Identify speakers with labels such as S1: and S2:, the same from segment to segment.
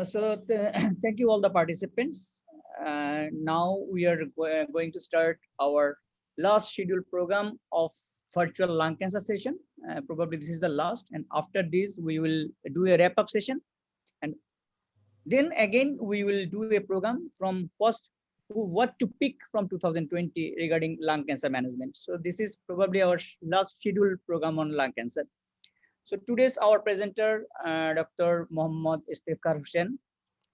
S1: Thank you all the participants. Now we are going to start our last scheduled program of virtual lung cancer session. Probably this is the last, and after this we will do a wrap-up session, and then again we will do a program from first what to pick from 2020 regarding lung cancer management. So this is probably our last scheduled program on lung cancer. So today's our presenter, Dr. Mohammad Astefchar Hussain,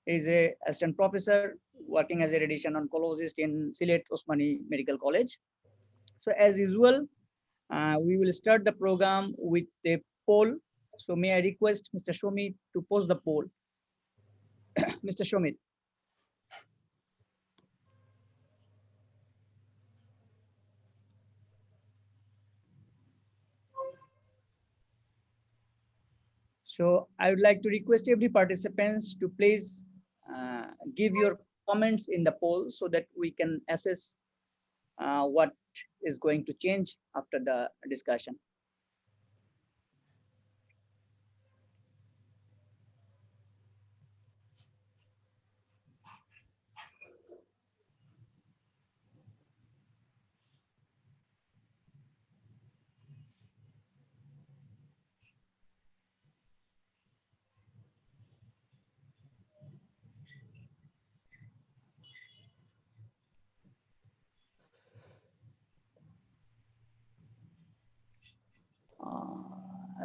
S1: is a assistant professor working as a radiation oncologist in Sylhet Osmani Medical College. So as usual, we will start the program with a poll. So may I request Mr. Shomit to post the poll. Mr. Shomit. So I would like to request every participants to please give your comments in the poll so that we can assess what is going to change after the discussion.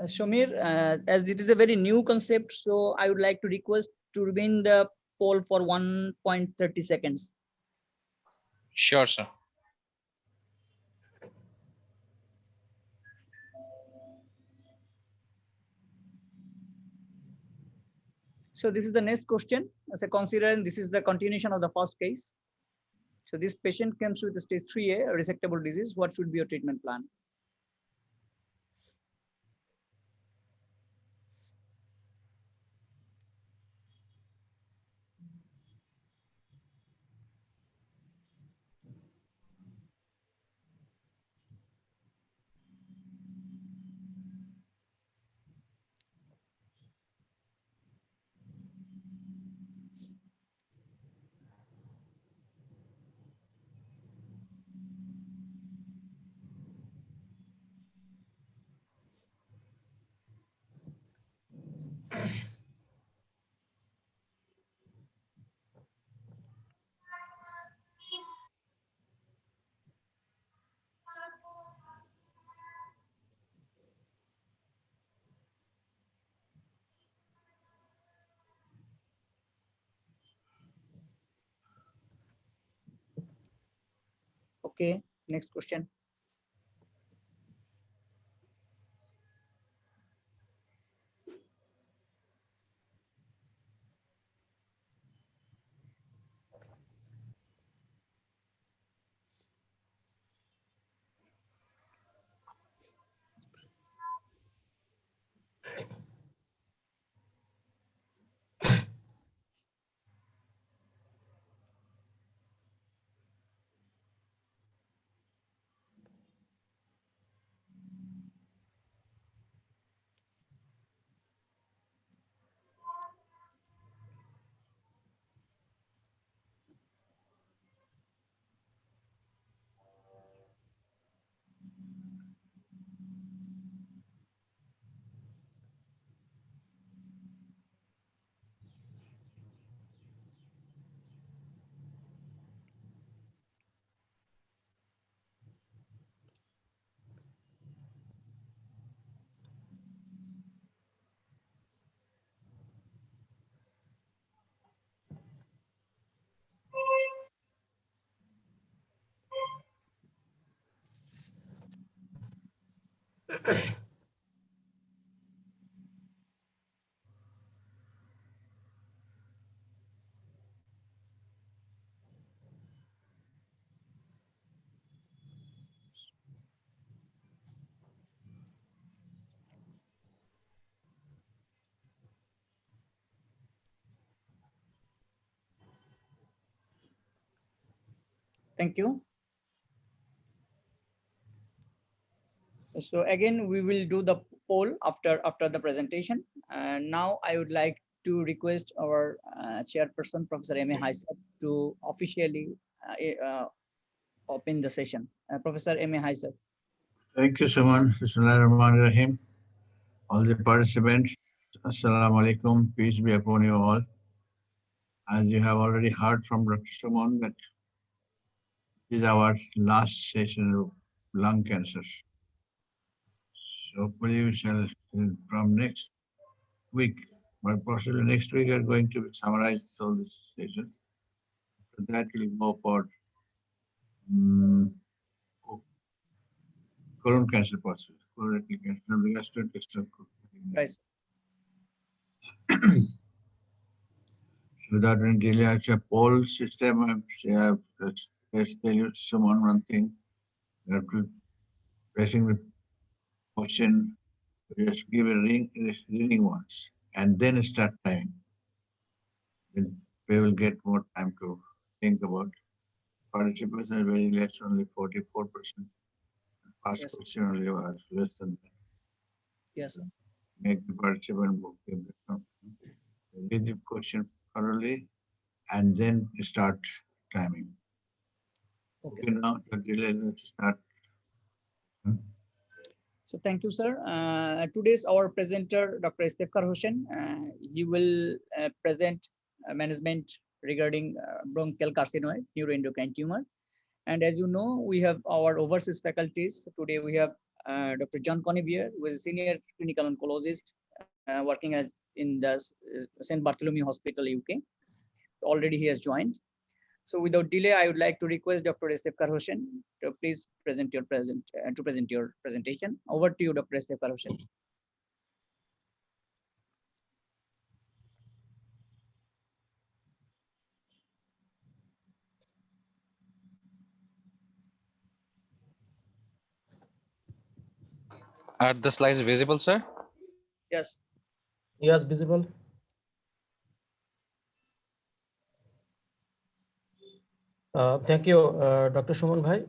S1: Shomir, as it is a very new concept, so I would like to request to remain the poll for 1.30 seconds.
S2: Sure, sir.
S1: So this is the next question. As a considering this is the continuation of the first case. So this patient comes with stage 3A, resectable disease. What should be your treatment plan? Okay, next question. Thank you. So again, we will do the poll after the presentation. And now I would like to request our chairperson, Professor M.A. Hussain, to officially open the session. Professor M.A. Hussain.
S3: Thank you, Suman. Bismillahirrahmanirrahim. All the participants, Assalamu alaikum. Peace be upon you all. As you have already heard from Dr. Suman, that this is our last session of lung cancer. So hopefully we shall, from next week, but possibly next week, we are going to summarize all these sessions. So that will go for colon cancer possibly, colorectal cancer, the gastrointestinal.
S1: Right.
S3: Without any delay, it's a poll system. Let's tell you someone one thing. You have to pressing the question, just give a reading once, and then start timing. Then we will get more time to think about. Participants are very less, only 44%. Past
S1: Yes.
S3: question only was less than that.
S1: Yes, sir.
S3: Make the participant book, read the question thoroughly, and then start timing.
S1: Okay,
S3: Okay, now let's start.
S1: So thank you, sir. Today's our presenter, Dr. Astefchar Hussain. He will present management regarding bronchial carcinoid, neuroendocrine tumor. And as you know, we have our overseas faculties. Today we have Dr. John Conivier, who is a senior clinical oncologist working as in the St. Bartholomew Hospital, UK. Already he has joined. So without delay, I would like to request Dr. Astefchar Hussain to please present your presentation. Over to you, Dr. Astefchar Hussain.
S2: Are the slides visible, sir?
S1: Yes.
S4: Yes, visible. Thank you, Dr. Shuman Bhai.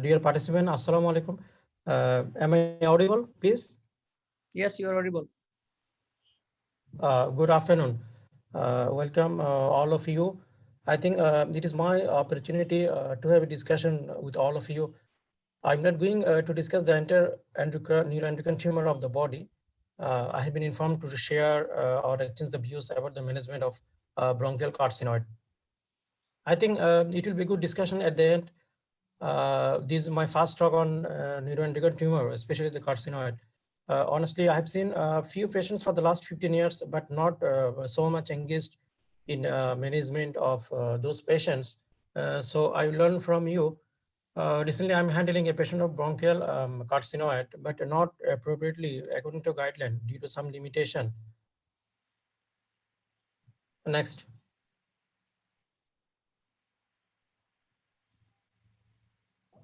S4: Dear participant, Assalamu alaikum. Am I audible, please?
S1: Yes, you are audible.
S4: Good afternoon. Welcome all of you. I think it is my opportunity to have a discussion with all of you. I'm not going to discuss the entire neuroendocrine tumor of the body. I have been informed to share or exchange the views about the management of bronchial carcinoid. I think it will be a good discussion at the end. This is my first talk on neuroendocrine tumor, especially the carcinoid. Honestly, I have seen a few patients for the last 15 years, but not so much engaged in management of those patients. So I learned from you. Recently, I'm handling a patient of bronchial carcinoid, but not appropriately according to guideline due to some limitation. Next.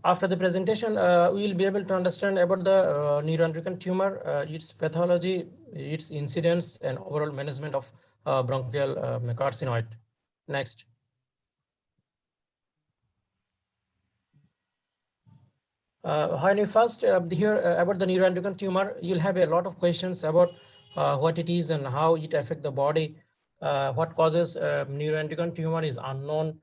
S4: After the presentation, we will be able to understand about the neuroendocrine tumor, its pathology, its incidence, and overall management of bronchial carcinoid. Next. When you first hear about the neuroendocrine tumor, you'll have a lot of questions about what it is and how it affects the body. What causes neuroendocrine tumor is unknown.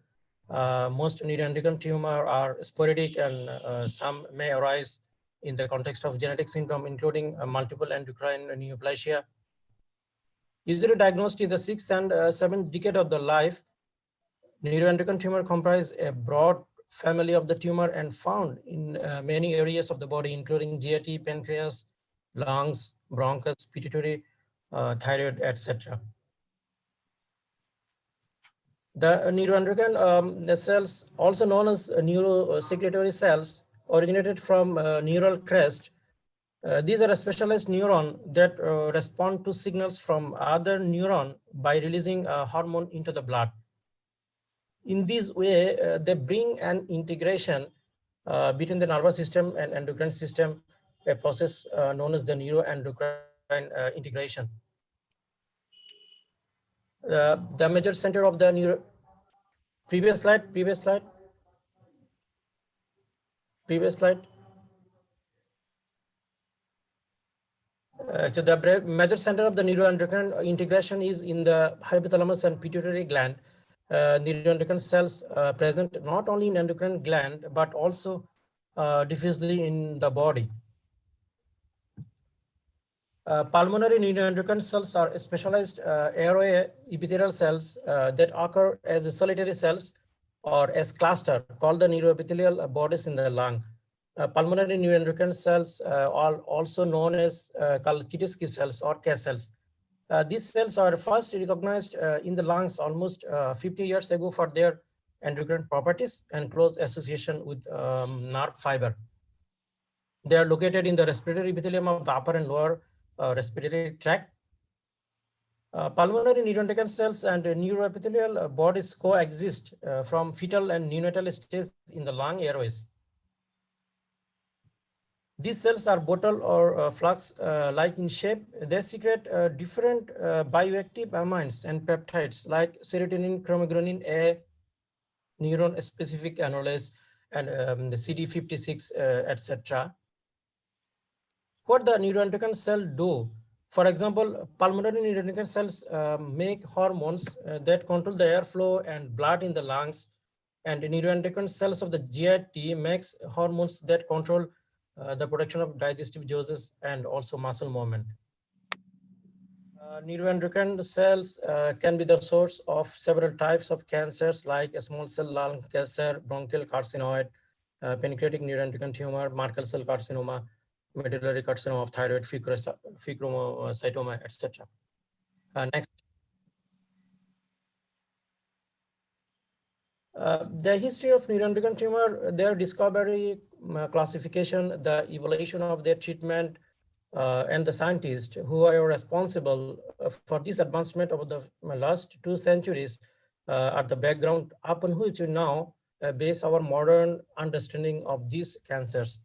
S4: Most neuroendocrine tumor are sporadic, and some may arise in the context of genetic syndrome, including multiple endocrine neoplasia. Usually diagnosed in the 6th and 7th decade of the life, neuroendocrine tumor comprise a broad family of the tumor and found in many areas of the body, including GIT, pancreas, lungs, bronchus, pituitary, thyroid, etc. The neuroendocrine the cells, also known as neurosecretory cells, originated from neural crest. These are a specialized neuron that respond to signals from other neuron by releasing a hormone into the blood. In this way, they bring an integration between the nervous system and endocrine system, a process known as the neuroendocrine integration. The major center of the previous slide. So the major center of the neuroendocrine integration is in the hypothalamus and pituitary gland. Neuroendocrine cells present not only in endocrine gland but also diffusely in the body. Pulmonary neuroendocrine cells are specialized airway epithelial cells that occur as solitary cells or as cluster called the neuroepithelial bodies in the lung. Pulmonary neuroendocrine cells are also known as called Kittesky cells or K cells. These cells are first recognized in the lungs almost 50 years ago for their endocrine properties and close association with nerve fiber. They are located in the respiratory epithelium of the upper and lower respiratory tract. Pulmonary neuroendocrine cells and neuroepithelial bodies coexist from fetal and neonatal stage in the lung airways. These cells are bottle or flux-like in shape. They secrete different bioactive amines and peptides like serotonin, chromogranin A, neuron-specific anolase, and the CD56, etc. What the neuroendocrine cell do? For example, pulmonary neuroendocrine cells make hormones that control the airflow and blood in the lungs, and neuroendocrine cells of the GIT makes hormones that control the production of digestive juices and also muscle movement. Neuroendocrine cells can be the source of several types of cancers like small cell lung cancer, bronchial carcinoid, pancreatic neuroendocrine tumor, Merkel cell carcinoma, medullary carcinoma of thyroid, pheochromocytoma, etc. Next. The history of neuroendocrine tumor, their discovery, classification, the evaluation of their treatment, and the scientists who are responsible for this advancement over the last 2 centuries are the background upon which we now base our modern understanding of these cancers.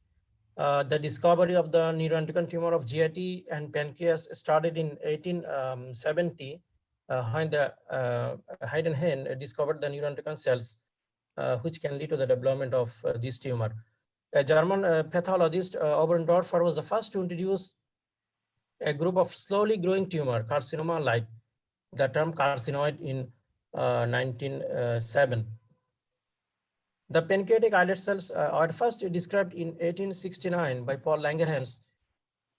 S4: The discovery of the neuroendocrine tumor of GIT and pancreas started in 1870 when the Heidenhain discovered the neuroendocrine cells, which can lead to the development of this tumor. A German pathologist, Oberndorfer, was the first to introduce a group of slowly growing tumor, carcinoma, like the term carcinoid in 1907. The pancreatic islet cells are first described in 1869 by Paul Langerhans.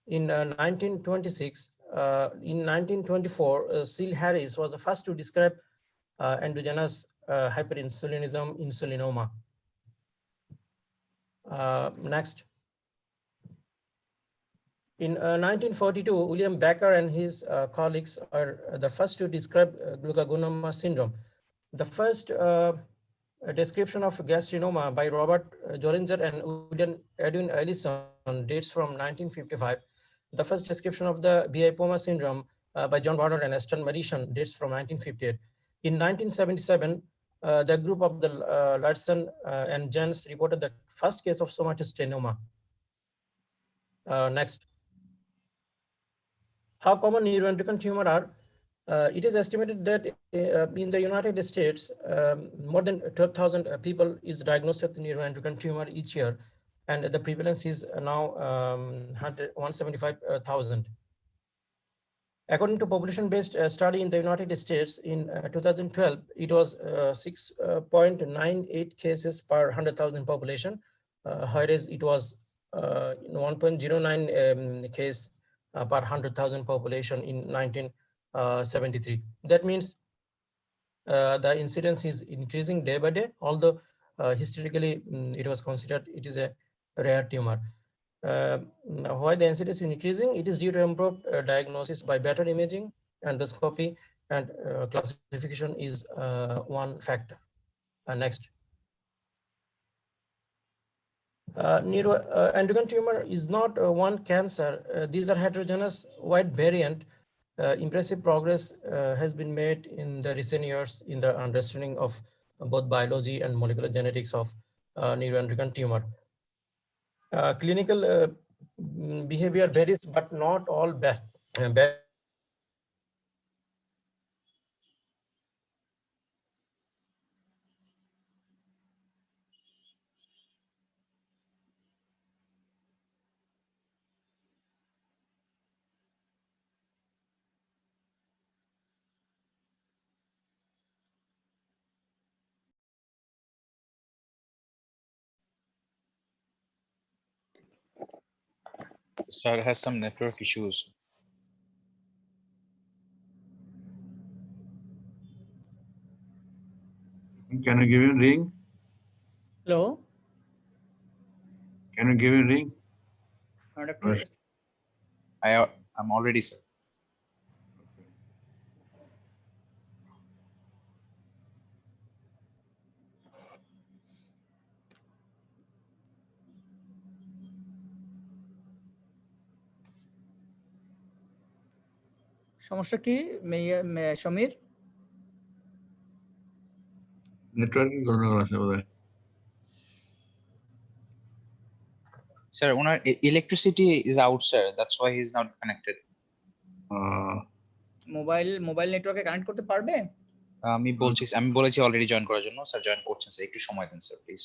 S4: In 1926, in 1924, Seal Harris was the first to describe endogenous hyperinsulinism, insulinoma. Next. In 1942, William Becker and his colleagues are the first to describe glucagonoma syndrome. The first description of gastrinoma by Robert Jollinger and Edwin Ellison dates from 1955. The first description of the Biapoma syndrome by John Warner and Aston Marison dates from 1958. In 1977, the group of the Larson and Jens reported the first case of somatostenoma. Next. How common neuroendocrine tumor are? It is estimated that in the United States, more than 12,000 people is diagnosed with neuroendocrine tumor each year, and the prevalence is now 175,000. According to population-based study in the United States in 2012, it was 6.98 cases per 100,000 population, whereas it was 1.09 case per 100,000 population in 1973. That means the incidence is increasing day by day, although historically it was considered it is a rare tumor. Why the incidence is increasing? It is due to improved diagnosis by better imaging, endoscopy, and classification is one factor. Next. Neuroendocrine tumor is not one cancer. These are heterogeneous, wide variant. Impressive progress has been made in the recent years in the understanding of both biology and molecular genetics of neuroendocrine tumor. Clinical behavior varies, but not all bad.
S2: Sir has some network issues.
S3: Can I give you a ring?
S1: Hello,
S3: Can I give you a ring?
S1: Dr.
S3: Yes.
S2: I'm already, sir.
S1: সমস্যা কি Samir?
S3: Networking গন্ডগোল আছে বোধহয়।
S2: Sir, electricity is out, sir. That's why he's not connected.
S1: Mobile নেটওয়ার্কে connect করতে পারবে?
S2: আমি বলেছি অলরেডি জয়েন করার জন্য, স্যার জয়েন করছেন, স্যার একটু সময় দিন স্যার প্লিজ।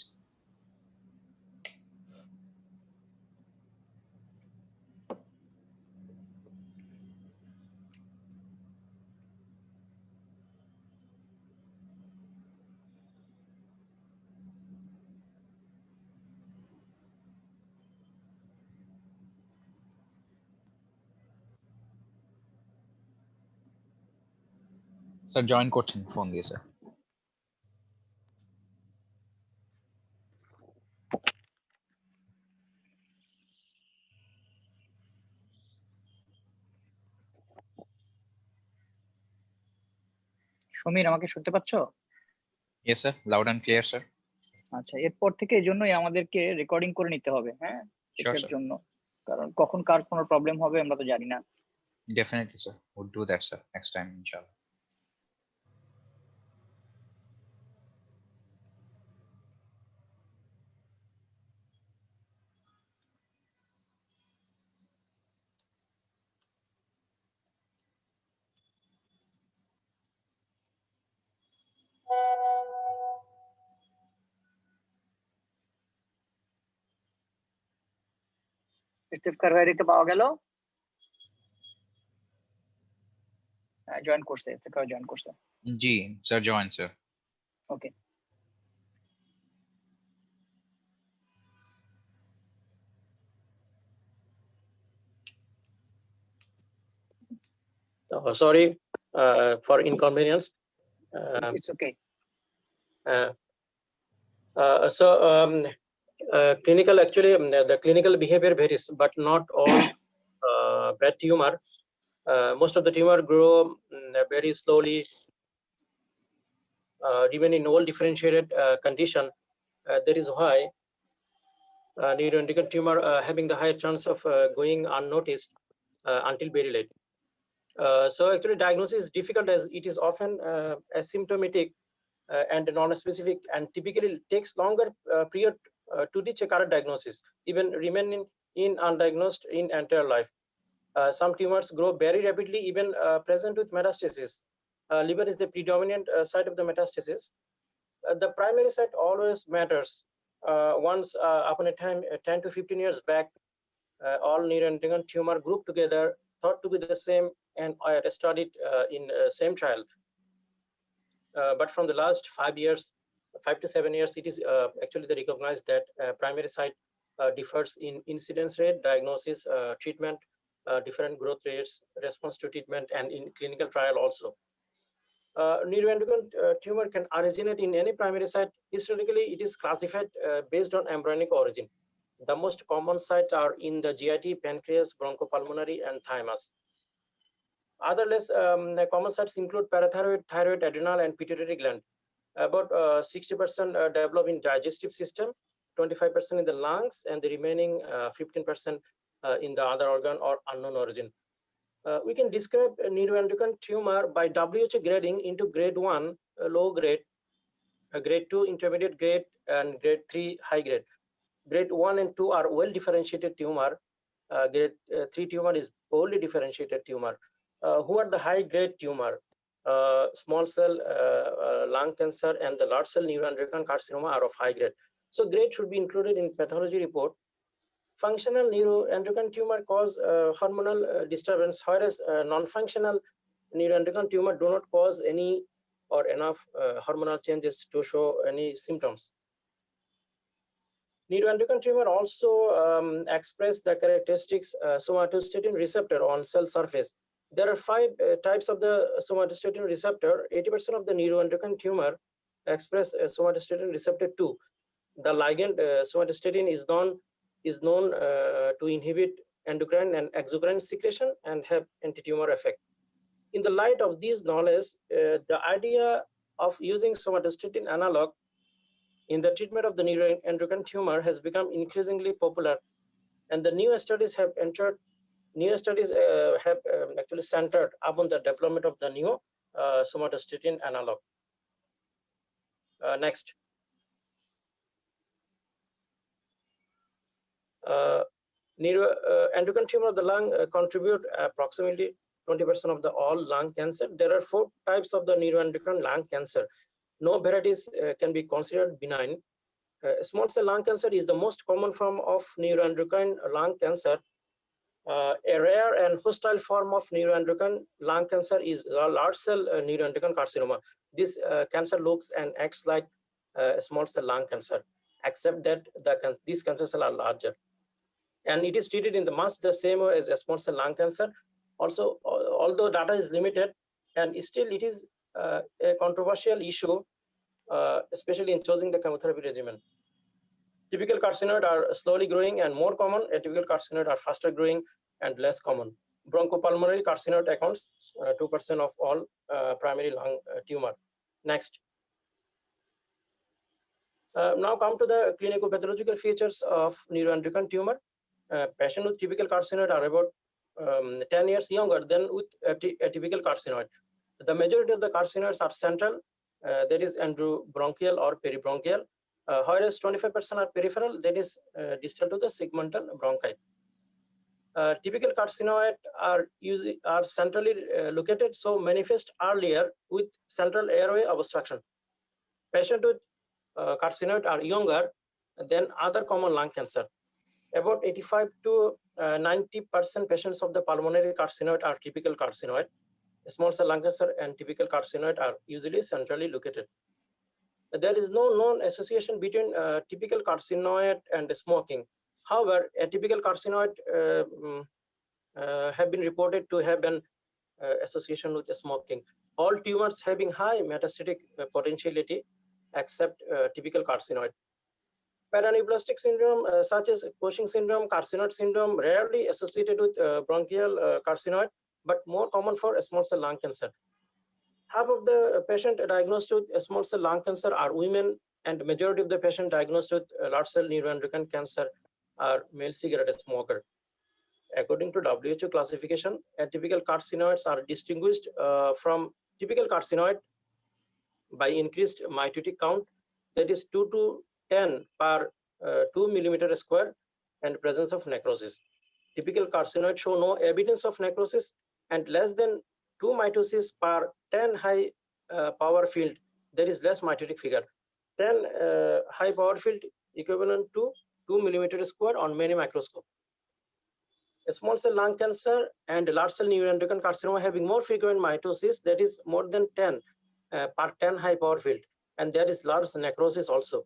S2: স্যার জয়েন করছেন ফোন দিয়ে স্যার।
S1: সমীর, আমাকে শুনতে পাচ্ছ?
S2: Yes sir, loud and clear sir.
S1: আচ্ছা, এরপর থেকে এই জন্যই আমাদেরকে রেকর্ডিং করে নিতে হবে, হ্যাঁ,
S2: Sure,
S1: এর
S2: sir.
S1: জন্য, কারণ কখন কার কোনো প্রবলেম হবে আমরা তো জানি না।
S2: Definitely, sir. We'll do that, sir, next time, inshallah.
S1: ইস্তেফকার ভাইকে পাওয়া গেল? জয়েন করতে, ইস্তেফকার জয়েন করতে।
S2: জি sir, join sir.
S1: Okay.
S4: Sorry for inconvenience.
S1: It's okay.
S4: Clinical, actually, the clinical behavior varies, but not all bad tumor. Most of the tumor grow very slowly, even in all differentiated condition. That is why neuroendocrine tumor having the higher chance of going unnoticed until very late. So actually diagnosis is difficult as it is often asymptomatic and non-specific, and typically takes longer period to reach a correct diagnosis, even remaining in undiagnosed in entire life. Some tumors grow very rapidly, even present with metastasis. Liver is the predominant site of the metastasis. The primary site always matters. Once upon a time, 10 to 15 years back, all neuroendocrine tumor grouped together, thought to be the same, and are studied in same trial. But from the last 5 to 7 years, it is actually recognized that primary site differs in incidence rate, diagnosis, treatment, different growth rates, response to treatment, and in clinical trial also. Neuroendocrine tumor can originate in any primary site. Historically, it is classified based on embryonic origin. The most common sites are in the GIT, pancreas, bronchopulmonary, and thymus. Other less common sites include parathyroid, thyroid, adrenal, and pituitary gland. About 60% develop in digestive system, 25% in the lungs, and the remaining 15% in the other organ or unknown origin. We can describe a neuroendocrine tumor by WHO grading into grade 1, low grade, grade 2, intermediate grade, and grade 3, high grade. Grade 1 and 2 are well differentiated tumor. Grade 3 tumor is poorly differentiated tumor. Who are the high grade tumor? Small cell lung cancer and the large cell neuroendocrine carcinoma are of high grade. So grade should be included in pathology report. Functional neuroendocrine tumor cause hormonal disturbance, whereas non-functional neuroendocrine tumor do not cause any or enough hormonal changes to show any symptoms. Neuroendocrine tumor also express the characteristics somatostatin receptor on cell surface. There are 5 types of the somatostatin receptor. 80% of the neuroendocrine tumor express somatostatin receptor 2. The ligand somatostatin is known to inhibit endocrine and exocrine secretion and have anti-tumor effect. In the light of these knowledge, the idea of using somatostatin analog in the treatment of the neuroendocrine tumor has become increasingly popular, and the new studies have actually centered upon the development of the new somatostatin analog. Next. Endocrine tumor of the lung contribute approximately 20% of the all lung cancer. There are 4 types of the neuroendocrine lung cancer. No varieties can be considered benign. Small cell lung cancer is the most common form of neuroendocrine lung cancer. A rare and hostile form of neuroendocrine lung cancer is large cell neuroendocrine carcinoma. This cancer looks and acts like small cell lung cancer, except that these cancer cells are larger. And it is treated in the much the same way as a small cell lung cancer. Also, although data is limited, and still it is a controversial issue, especially in choosing the chemotherapy regimen. Typical carcinoid are slowly growing and more common. Atypical carcinoid are faster growing and less common. Bronchopulmonary carcinoid accounts 2% of all primary lung tumor. Next. Now come to the clinicopathological features of neuroendocrine tumor. Patients with typical carcinoid are about 10 years younger than with atypical carcinoid. The majority of the carcinoids are central, that is endobronchial or peribronchial, whereas 25% are peripheral, that is distal to the segmental bronchi. Typical carcinoid are centrally located, so manifest earlier with central airway obstruction. Patients with carcinoid are younger than other common lung cancer. About 85 to 90% patients of the pulmonary carcinoid are typical carcinoid. Small cell lung cancer and typical carcinoid are usually centrally located. There is no known association between typical carcinoid and smoking. However, atypical carcinoid have been reported to have an association with smoking. All tumors having high metastatic potentiality except typical carcinoid. Paraneoplastic syndrome such as Cushing syndrome, carcinoid syndrome rarely associated with bronchial carcinoid, but more common for small cell lung cancer. Half of the patient diagnosed with small cell lung cancer are women, and majority of the patient diagnosed with large cell neuroendocrine cancer are male cigarette smoker. According to WHO classification, atypical carcinoids are distinguished from typical carcinoid by increased mitotic count, that is 2 to 10 per 2 millimeter square, and presence of necrosis. Typical carcinoid show no evidence of necrosis and less than 2 mitosis per 10 high power field, there is less mitotic figure. 10 high power field equivalent to 2 millimeter square on many microscope. A small cell lung cancer and large cell neuroendocrine carcinoma having more frequent mitosis, that is more than 10 per 10 high power field, and there is large necrosis also.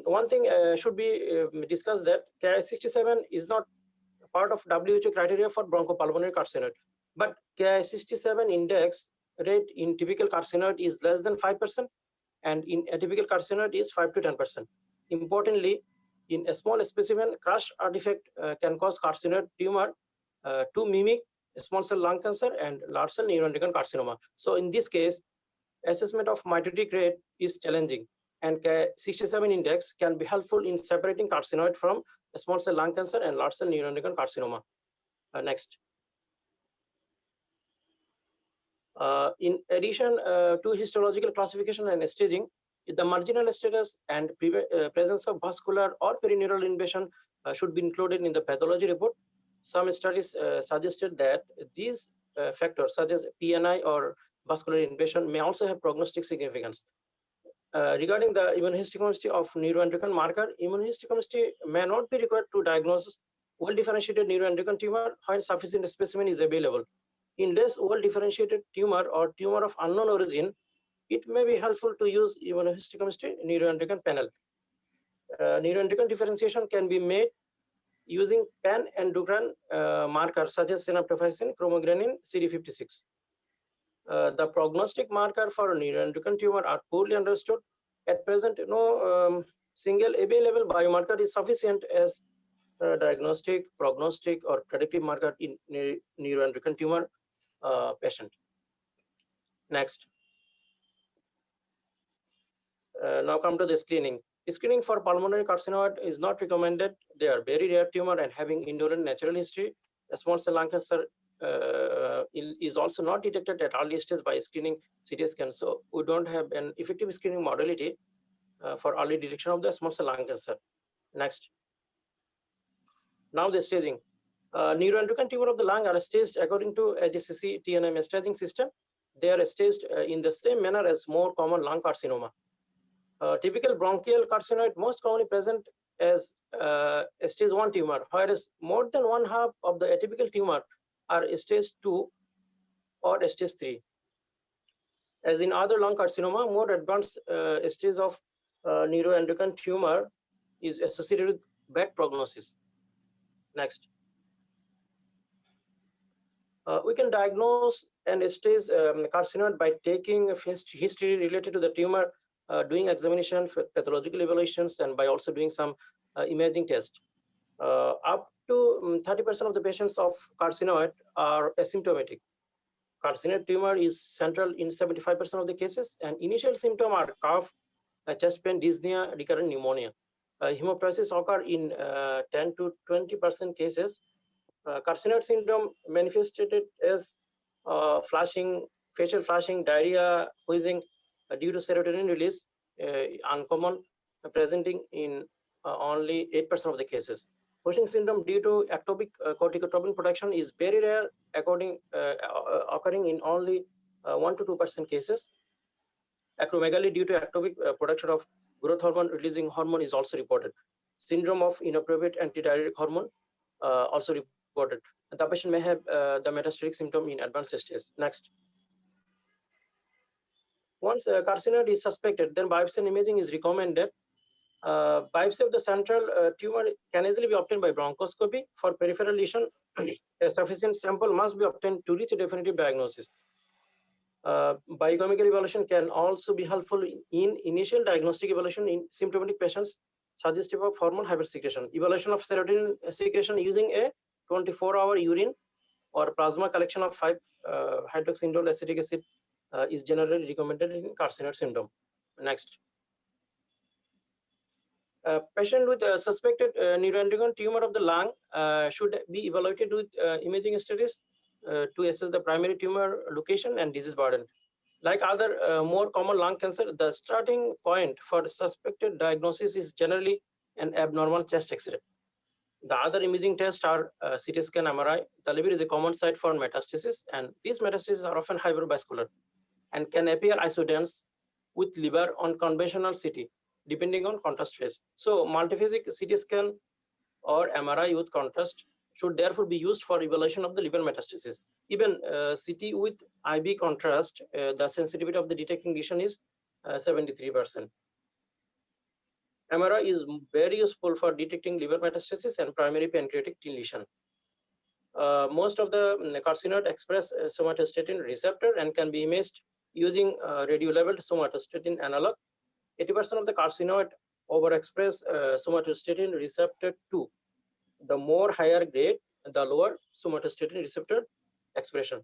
S4: One thing should be discussed, that Ki67 is not part of WHO criteria for bronchopulmonary carcinoid, but Ki67 index rate in typical carcinoid is less than 5%, and in atypical carcinoid is 5 to 10%. Importantly, in a small specimen, crush artifact can cause carcinoid tumor to mimic small cell lung cancer and large cell neuroendocrine carcinoma. So in this case, assessment of mitotic rate is challenging, and Ki67 index can be helpful in separating carcinoid from small cell lung cancer and large cell neuroendocrine carcinoma. Next. In addition to histological classification and staging, the marginal status and presence of vascular or perineural invasion should be included in the pathology report. Some studies suggested that these factors such as PNI or vascular invasion may also have prognostic significance. Regarding the immunohistochemistry of neuroendocrine marker, immunohistochemistry may not be required to diagnose well-differentiated neuroendocrine tumor when sufficient specimen is available. In less well-differentiated tumor or tumor of unknown origin, it may be helpful to use immunohistochemistry neuroendocrine panel. neuroendocrine differentiation can be made using pan-endocrine markers such as synaptophysin, chromogranin, CD56. The prognostic marker for neuroendocrine tumor are poorly understood. At present, no single available biomarker is sufficient as diagnostic, prognostic, or predictive marker in neuroendocrine tumor patient. Next. Now come to the screening. Screening for pulmonary carcinoid is not recommended. They are very rare tumor and having indolent natural history. Small cell lung cancer is also not detected at early stage by screening CT scan. So we don't have an effective screening modality for early detection of the small cell lung cancer. Next. Now the staging. Neuroendocrine tumor of the lung are staged according to AJCC TNM staging system. They are staged in the same manner as more common lung carcinoma. Typical bronchial carcinoid most commonly present as stage 1 tumor, whereas more than one half of the atypical tumor are stage 2 or stage 3. As in other lung carcinoma, more advanced stage of neuroendocrine tumor is associated with bad prognosis. Next. We can diagnose and stage carcinoid by taking a history related to the tumor, doing examination, pathological evaluations, and by also doing some imaging test. Up to 30% of the patients of carcinoid are asymptomatic. Carcinoid tumor is central in 75% of the cases, and initial symptoms are cough, chest pain, dyspnea, recurrent pneumonia. Hemoptysis occur in 10 to 20% cases. Carcinoid syndrome manifested as flushing, facial flushing, diarrhea, wheezing due to serotonin release, uncommon, presenting in only 8% of the cases. Cushing syndrome due to ectopic corticotropin production is very rare, occurring in only 1 to 2% cases. Acromegaly due to ectopic production of growth hormone releasing hormone is also reported. Syndrome of inappropriate antidiuretic hormone also reported. The patient may have the metastatic symptom in advanced stage. Next. Once carcinoid is suspected, then biopsy and imaging is recommended. Biopsy of the central tumor can easily be obtained by bronchoscopy. For peripheral lesion, a sufficient sample must be obtained to reach a definitive diagnosis. Biochemical evaluation can also be helpful in initial diagnostic evaluation in symptomatic patients suggestive of hormone hypersecretion. Evaluation of serotonin secretion using a 24-hour urine or plasma collection of 5-hydroxyindole acetic acid is generally recommended in carcinoid syndrome. Next. Patient with suspected neuroendocrine tumor of the lung should be evaluated with imaging studies to assess the primary tumor location and disease burden. Like other more common lung cancer, the starting point for suspected diagnosis is generally an abnormal chest X-ray. The other imaging tests are CT scan, MRI. The liver is a common site for metastasis, and these metastases are often hypervascular and can appear isodense with liver on conventional CT, depending on contrast phase. So multiphasic CT scan or MRI with contrast should therefore be used for evaluation of the liver metastasis. Even CT with IB contrast, the sensitivity of the detecting lesion is 73%. MRI is very useful for detecting liver metastasis and primary pancreatic lesion. Most of the carcinoid express somatostatin receptor and can be imaged using radio-labeled somatostatin analog. 80% of the carcinoid overexpress somatostatin receptor 2. The more higher grade, the lower somatostatin receptor expression.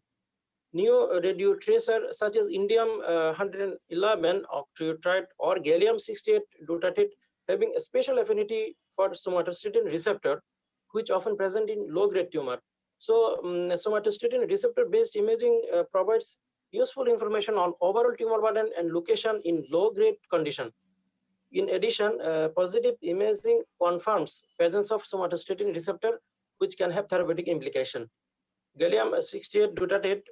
S4: New radio tracer such as indium-111 octreotide or gallium-68 dotatate having a special affinity for somatostatin receptor, which often present in low-grade tumor. So somatostatin receptor-based imaging provides useful information on overall tumor burden and location in low-grade condition. In addition, positive imaging confirms presence of somatostatin receptor, which can have therapeutic implication. Gallium-68 dotatate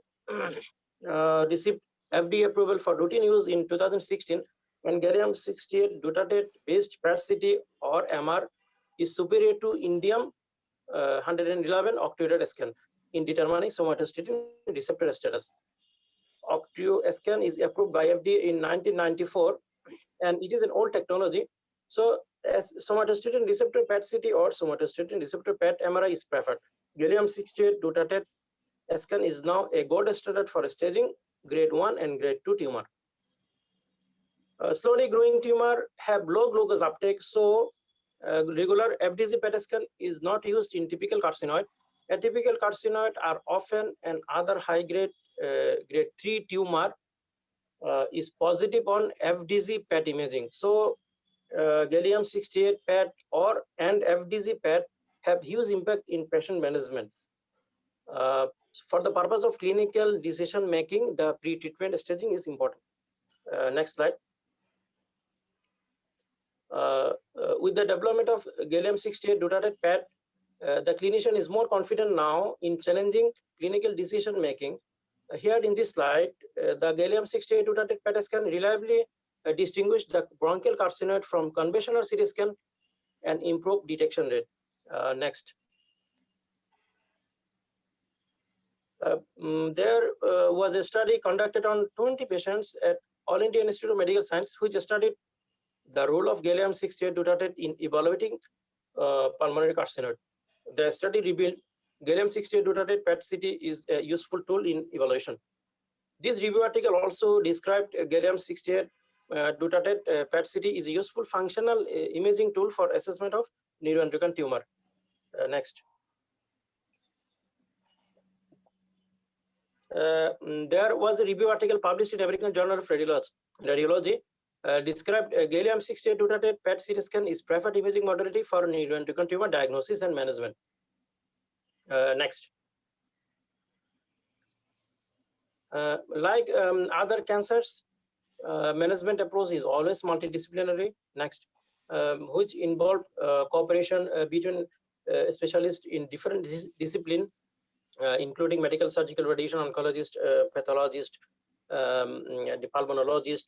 S4: received FDA approval for routine use in 2016, and gallium-68 dotatate-based PET-CT or MR is superior to indium-111 octreotide scan in determining somatostatin receptor status. Octreotide scan is approved by FDA in 1994, and it is an old technology. So as somatostatin receptor PET-CT or somatostatin receptor PET-MRI is preferred. Gallium-68 dutatate scan is now a gold standard for staging grade 1 and grade 2 tumor. Slowly growing tumor have low glucose uptake, so regular FDG PET scan is not used in typical carcinoid. Atypical carcinoid are often an other high-grade grade 3 tumor is positive on FDG PET imaging. So gallium-68 PET and FDG PET have huge impact in patient management. For the purpose of clinical decision making, the pre-treatment staging is important. Next slide. With the development of gallium-68 dutatate PET, the clinician is more confident now in challenging clinical decision making. Here in this slide, the gallium-68 dutatate PET scan reliably distinguish the bronchial carcinoid from conventional CT scan and improve detection rate. Next. There was a study conducted on 20 patients at All India Institute of Medical Science, which studied the role of gallium-68 dutatate in evaluating pulmonary carcinoid. The study revealed gallium-68 dutatate PET-CT is a useful tool in evaluation. This review article also described gallium-68 dutatate PET-CT is a useful functional imaging tool for assessment of neuroendocrine tumor. Next. There was a review article published in American Journal of Radiology described gallium-68 dutatate PET-CT scan is preferred imaging modality for neuroendocrine tumor diagnosis and management. Next. Like other cancers, management approach is always multidisciplinary. Next, which involve cooperation between specialists in different disciplines, including medical, surgical, radiation oncologist, pathologist, the pulmonologist,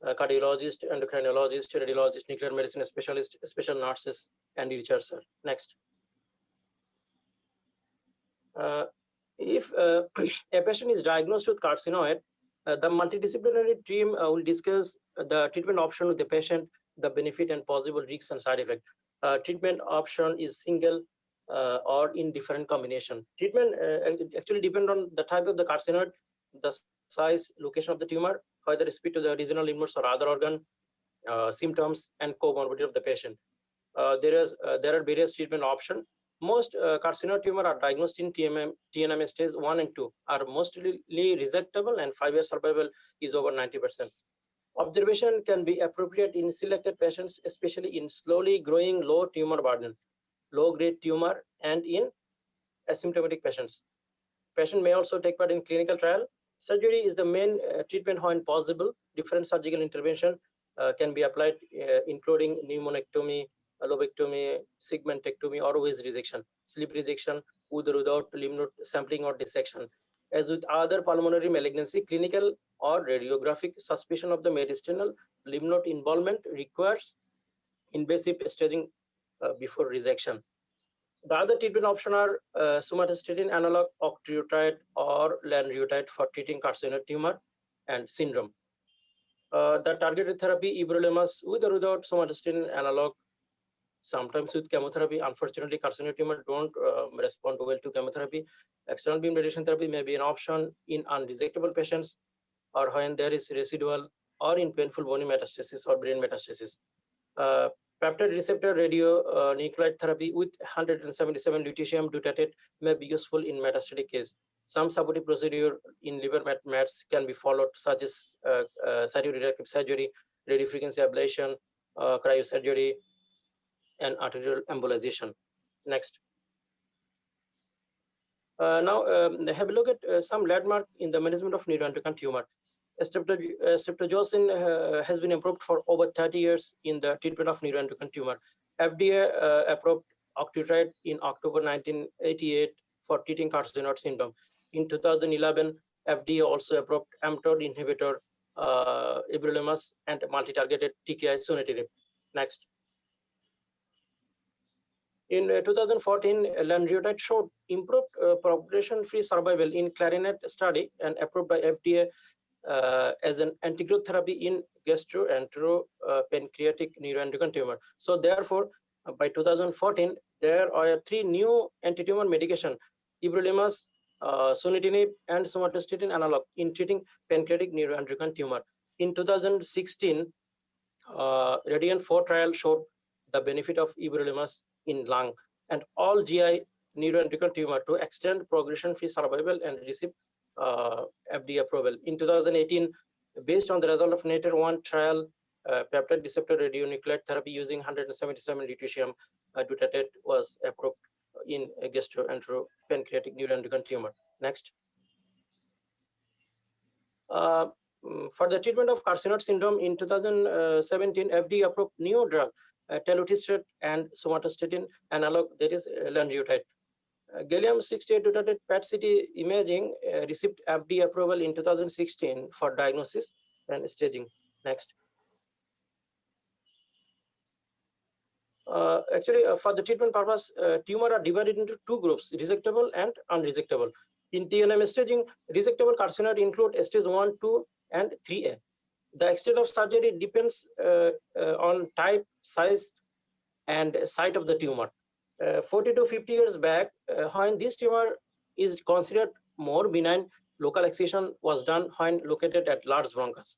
S4: cardiologist, endocrinologist, radiologist, nuclear medicine specialist, special nurses, and researcher. Next. If a patient is diagnosed with carcinoid, the multidisciplinary team will discuss the treatment option with the patient, the benefit and possible risks and side effects. Treatment option is single or in different combination. Treatment actually depend on the type of the carcinoid, the size, location of the tumor, whether respect to the regional lymph nodes or other organ, symptoms, and comorbidity of the patient. There are various treatment options. Most carcinoid tumor are diagnosed in TNM stage 1 and 2, are mostly resectable, and 5-year survival is over 90%. Observation can be appropriate in selected patients, especially in slowly growing low tumor burden, low-grade tumor, and in asymptomatic patients. Patient may also take part in clinical trial. Surgery is the main treatment when possible. Different surgical intervention can be applied, including pneumonectomy, lobectomy, segmentectomy, or with resection, sleeve resection, with or without lymph node sampling or dissection. As with other pulmonary malignancy, clinical or radiographic suspicion of the mediastinal lymph node involvement requires invasive staging before resection. The other treatment option are somatostatin analog, octreotide, or lanreotide for treating carcinoid tumor and syndrome. The targeted therapy, everolimus, with or without somatostatin analog, sometimes with chemotherapy. Unfortunately, carcinoid tumor don't respond well to chemotherapy. External beam radiation therapy may be an option in unresectable patients, or when there is residual or in painful bony metastasis or brain metastasis. Peptide receptor radionuclide therapy with 177 lutetium dutatate may be useful in metastatic case. Some supportive procedure in liver mets can be followed, such as cytoreductive surgery, radiofrequency ablation, cryosurgery, and arterial embolization. Next. Now have a look at some landmark in the management of neuroendocrine tumor. Astefchar has been approved for over 30 years in the treatment of neuroendocrine tumor. FDA approved octreotide in October 1988 for treating carcinoid syndrome. In 2011, FDA also approved mTOR inhibitor, everolimus, and multi-targeted TKI sunitinib. Next. In 2014, lanreotide showed improved progression-free survival in Clarinet study and approved by FDA as an antigrowth therapy in gastroenteropancreatic neuroendocrine tumor. So therefore, by 2014, there are 3 new anti-tumor medication, everolimus, sunitinib, and somatostatin analog in treating pancreatic neuroendocrine tumor. In 2016, Radiant 4 trial showed the benefit of everolimus in lung and all GI neuroendocrine tumor to extend progression-free survival and receive FDA approval. In 2018, based on the result of NATER-1 trial, peptide receptor radionuclide therapy using 177 lutetium deuterated was approved in gastroenteropancreatic neuroendocrine tumor. Next. For the treatment of carcinoid syndrome in 2017, FDA approved new drug, telutistrate and somatostatin analog, that is lanreotide. Gallium-68 deuterated PET-CT imaging received FDA approval in 2016 for diagnosis and staging. Next. Actually, for the treatment purpose, tumor are divided into 2 groups, resectable and unresectable. In TNM staging, resectable carcinoid include stage 1, 2, and 3A. The extent of surgery depends on type, size, and site of the tumor. 40 to 50 years back, when this tumor is considered more benign, local excision was done when located at large bronchus.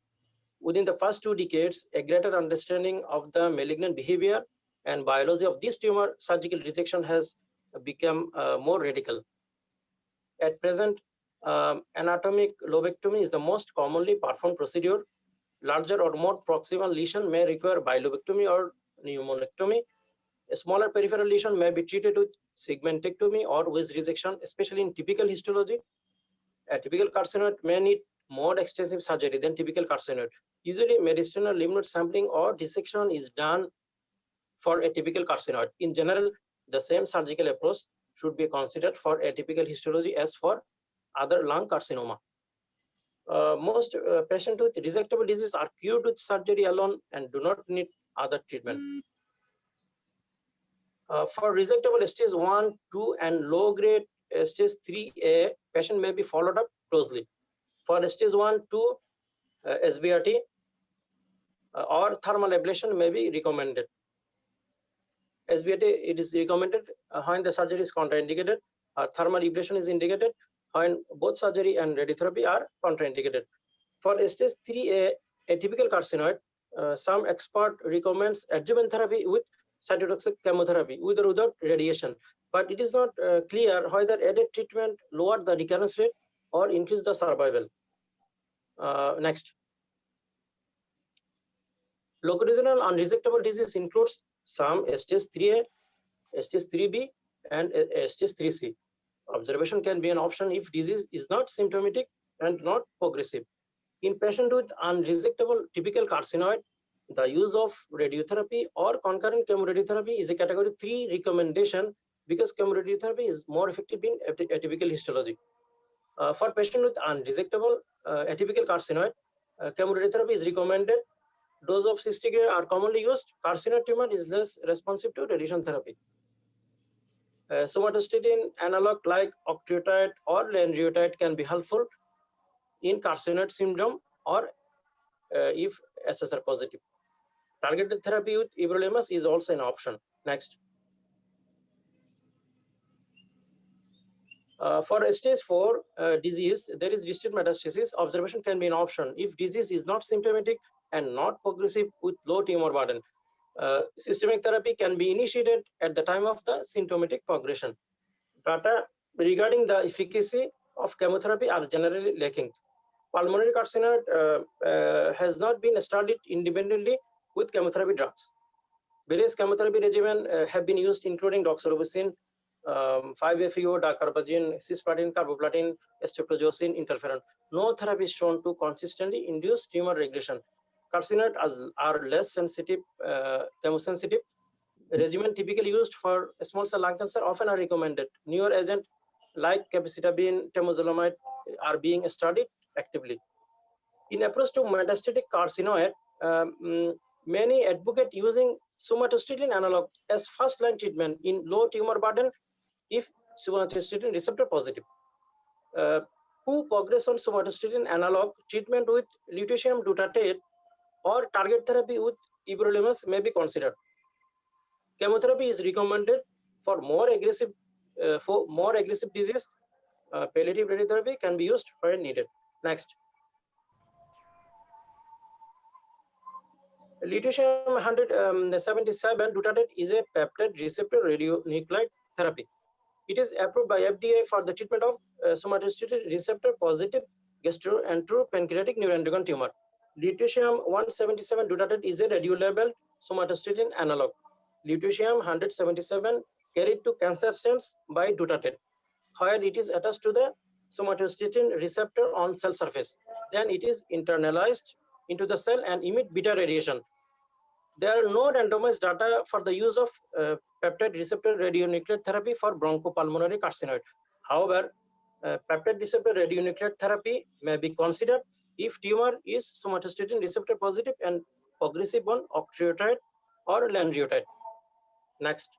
S4: Within the first 2 decades, a greater understanding of the malignant behavior and biology of this tumor, surgical resection has become more radical. At present, anatomic lobectomy is the most commonly performed procedure. Larger or more proximal lesion may require bilobectomy or pneumonectomy. A smaller peripheral lesion may be treated with segmentectomy or with resection, especially in typical histology. A typical carcinoid may need more extensive surgery than typical carcinoid. Usually, mediastinal lymph node sampling or dissection is done for a typical carcinoid. In general, the same surgical approach should be considered for atypical histology as for other lung carcinoma. Most patients with resectable disease are cured with surgery alone and do not need other treatment. For resectable stage 1, 2, and low-grade stage 3A, patient may be followed up closely. For stage 1, 2, SBRT or thermal ablation may be recommended. SBRT, it is recommended when the surgery is contraindicated, or thermal ablation is indicated when both surgery and radiotherapy are contraindicated. For stage 3A, atypical carcinoid, some expert recommends adjuvant therapy with cytotoxic chemotherapy with or without radiation, but it is not clear whether added treatment lower the recurrence rate or increase the survival. Next. Locoregional unresectable disease includes some stage 3A, stage 3B, and stage 3C. Observation can be an option if disease is not symptomatic and not progressive. In patients with unresectable typical carcinoid, the use of radiotherapy or concurrent chemoradiotherapy is a category 3 recommendation because chemoradiotherapy is more effective in atypical histology. For patients with unresectable atypical carcinoid, chemoradiotherapy is recommended. Dose of 60 gray are commonly used. Carcinoid tumor is less responsive to radiation therapy. Somatostatin analog like octreotide or lanreotide can be helpful in carcinoid syndrome or if SSR positive. Targeted therapy with everolimus is also an option. Next. For stage 4 disease, there is distant metastasis. Observation can be an option if disease is not symptomatic and not progressive with low tumor burden. Systemic therapy can be initiated at the time of the symptomatic progression. Data regarding the efficacy of chemotherapy are generally lacking. Pulmonary carcinoid has not been studied independently with chemotherapy drugs. Various chemotherapy regimens have been used, including doxorubicin, 5-FeO, dacarbazine, cisplatin, carboplatin, estreptozotocin, interferon. No therapy is shown to consistently induce tumor regression. Carcinoid are less sensitive, chemosensitive. Regimen typically used for small cell lung cancer often are recommended. Newer agents like capecitabine, temozolomide are being studied actively. In approach to metastatic carcinoid, many advocate using somatostatin analog as first-line treatment in low tumor burden if somatostatin receptor positive. who progress on somatostatin analog, treatment with lutetium dotatate or target therapy with everolimus may be considered. Chemotherapy is recommended for more aggressive disease. Palliative radiotherapy can be used when needed. Next. Lutetium 177 dotatate is a peptide receptor radionuclide therapy. It is approved by FDA for the treatment of somatostatin receptor positive gastroenteropancreatic neuroendocrine tumor. Lutetium 177 dotatate is a radiolabeled somatostatin analog. Lutetium 177 carried to cancer cells by dotatate, where it is attached to the somatostatin receptor on cell surface. Then it is internalized into the cell and emit beta radiation. There are no randomized data for the use of peptide receptor radionuclide therapy for bronchopulmonary carcinoid. However, peptide receptor radionuclide therapy may be considered if tumor is somatostatin receptor positive and progressive on octreotide or lanreotide. Next.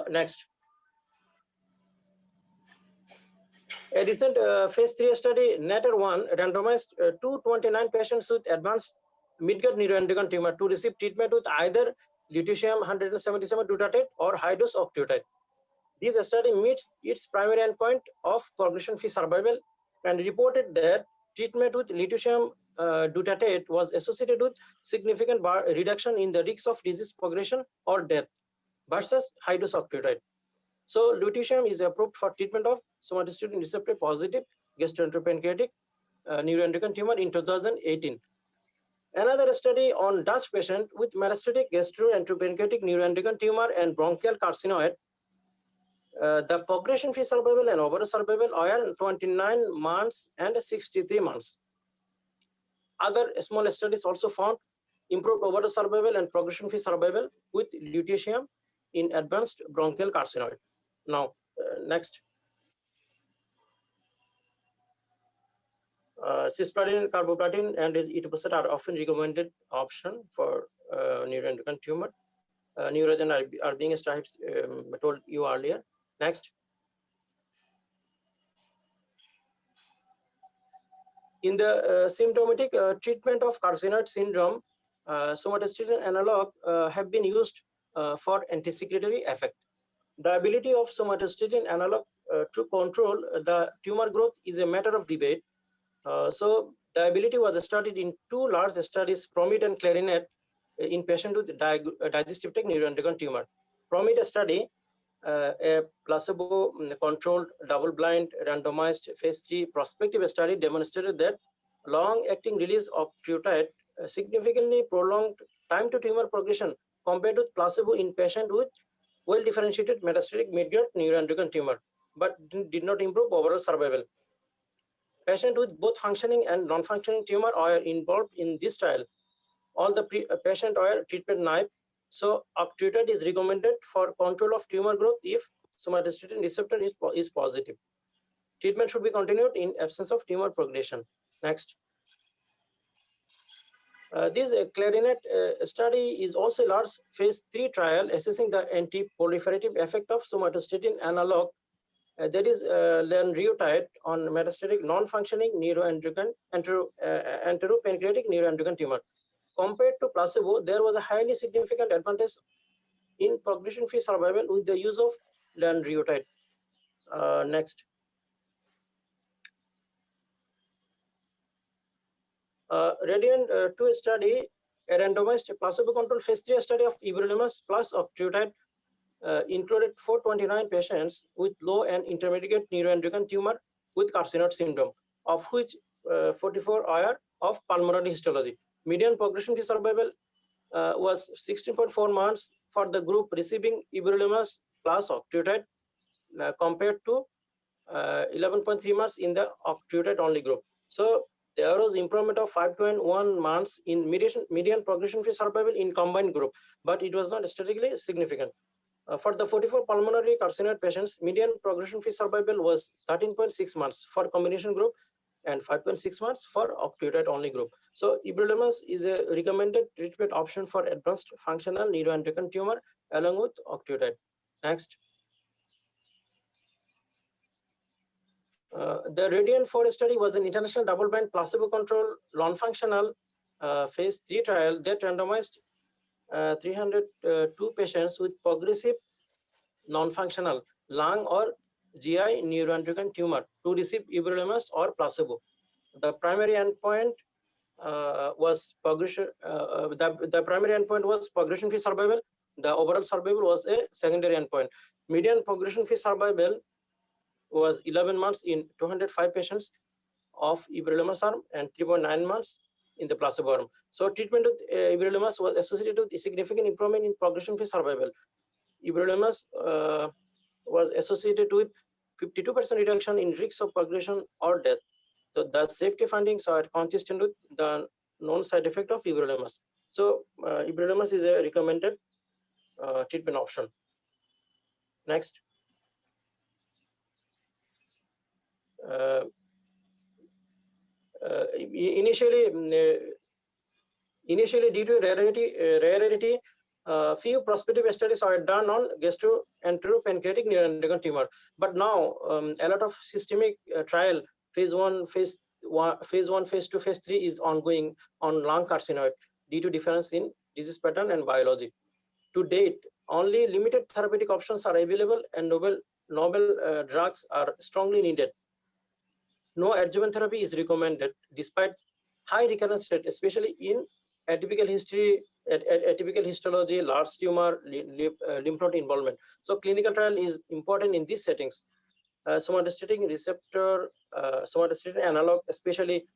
S4: Next. A recent phase 3 study, NATER-1, randomized 229 patients with advanced midgut neuroendocrine tumor to receive treatment with either lutetium 177 dotatate or high-dose octreotide. This study meets its primary endpoint of progression-free survival and reported that treatment with lutetium dotatate was associated with significant reduction in the risk of disease progression or death versus high-dose octreotide. So lutetium is approved for treatment of somatostatin receptor positive gastroenteropancreatic neuroendocrine tumor in 2018. Another study on Dutch patient with metastatic gastroenteropancreatic neuroendocrine tumor and bronchial carcinoid, the progression-free survival and overall survival are 29 months and 63 months. Other small studies also found improved overall survival and progression-free survival with lutetium in advanced bronchial carcinoid. Now, next. Cisplatin, carboplatin, and etoposide are often recommended option for neuroendocrine tumor. Neurogen are being told you earlier. Next. In the symptomatic treatment of carcinoid syndrome, somatostatin analog have been used for anti-secretory effect. The ability of somatostatin analog to control the tumor growth is a matter of debate. So the ability was studied in two large studies, PROMIT and CLARINET, in patients with digestive tract neuroendocrine tumor. PROMIT study, a placebo-controlled, double-blind, randomized phase 3 prospective study demonstrated that long-acting release of octreotide significantly prolonged time to tumor progression compared with placebo in patients with well-differentiated metastatic midgut neuroendocrine tumor, but did not improve overall survival. Patients with both functioning and non-functioning tumor are involved in this trial. All the patients are treatment naive, so octreotide is recommended for control of tumor growth if somatostatin receptor is positive. Treatment should be continued in absence of tumor progression. Next. This CLARINET study is also a large phase 3 trial assessing the anti-proliferative effect of somatostatin analog, that is lanreotide, on metastatic non-functioning neuroendocrine enteropancreatic neuroendocrine tumor. Compared to placebo, there was a highly significant advantage in progression-free survival with the use of lanreotide. Next. RADIANT-2 study, a randomized placebo-controlled phase 3 study of everolimus plus octreotide, included 429 patients with low and intermediate neuroendocrine tumor with carcinoid syndrome, of which 44 are of pulmonary histology. Median progression-free survival was 16.4 months for the group receiving everolimus plus octreotide, compared to 11.3 months in the octreotide-only group. So there was improvement of 5.1 months in median progression-free survival in combined group, but it was not statistically significant. For the 44 pulmonary carcinoid patients, median progression-free survival was 13.6 months for combination group and 5.6 months for octreotide-only group. So everolimus is a recommended treatment option for advanced functional neuroendocrine tumor along with octreotide. Next. The Radiant 4 study was an international double-blind placebo-controlled non-functional phase 3 trial that randomized 302 patients with progressive non-functional lung or GI neuroendocrine tumor to receive everolimus or placebo. The primary endpoint was progression. The primary endpoint was progression-free survival. The overall survival was a secondary endpoint. Median progression-free survival was 11 months in 205 patients of everolimus arm and 3.9 months in the placebo arm. So treatment with everolimus was associated with a significant improvement in progression-free survival. Everolimus was associated with 52% reduction in risk of progression or death. So the safety findings are consistent with the known side effect of everolimus. So everolimus is a recommended treatment option. Next. Initially, due to rarity, few prospective studies are done on gastroenteropancreatic neuroendocrine tumor. But now, a lot of systemic trial, phase 1, phase 2, phase 3 is ongoing on lung carcinoid due to difference in disease pattern and biology. To date, only limited therapeutic options are available, and novel drugs are strongly needed. No adjuvant therapy is recommended despite high recurrence rate, especially in atypical histology, large tumor, lymph node involvement. So clinical trial is important in these settings. Somatostatin receptor, somatostatin analog, especially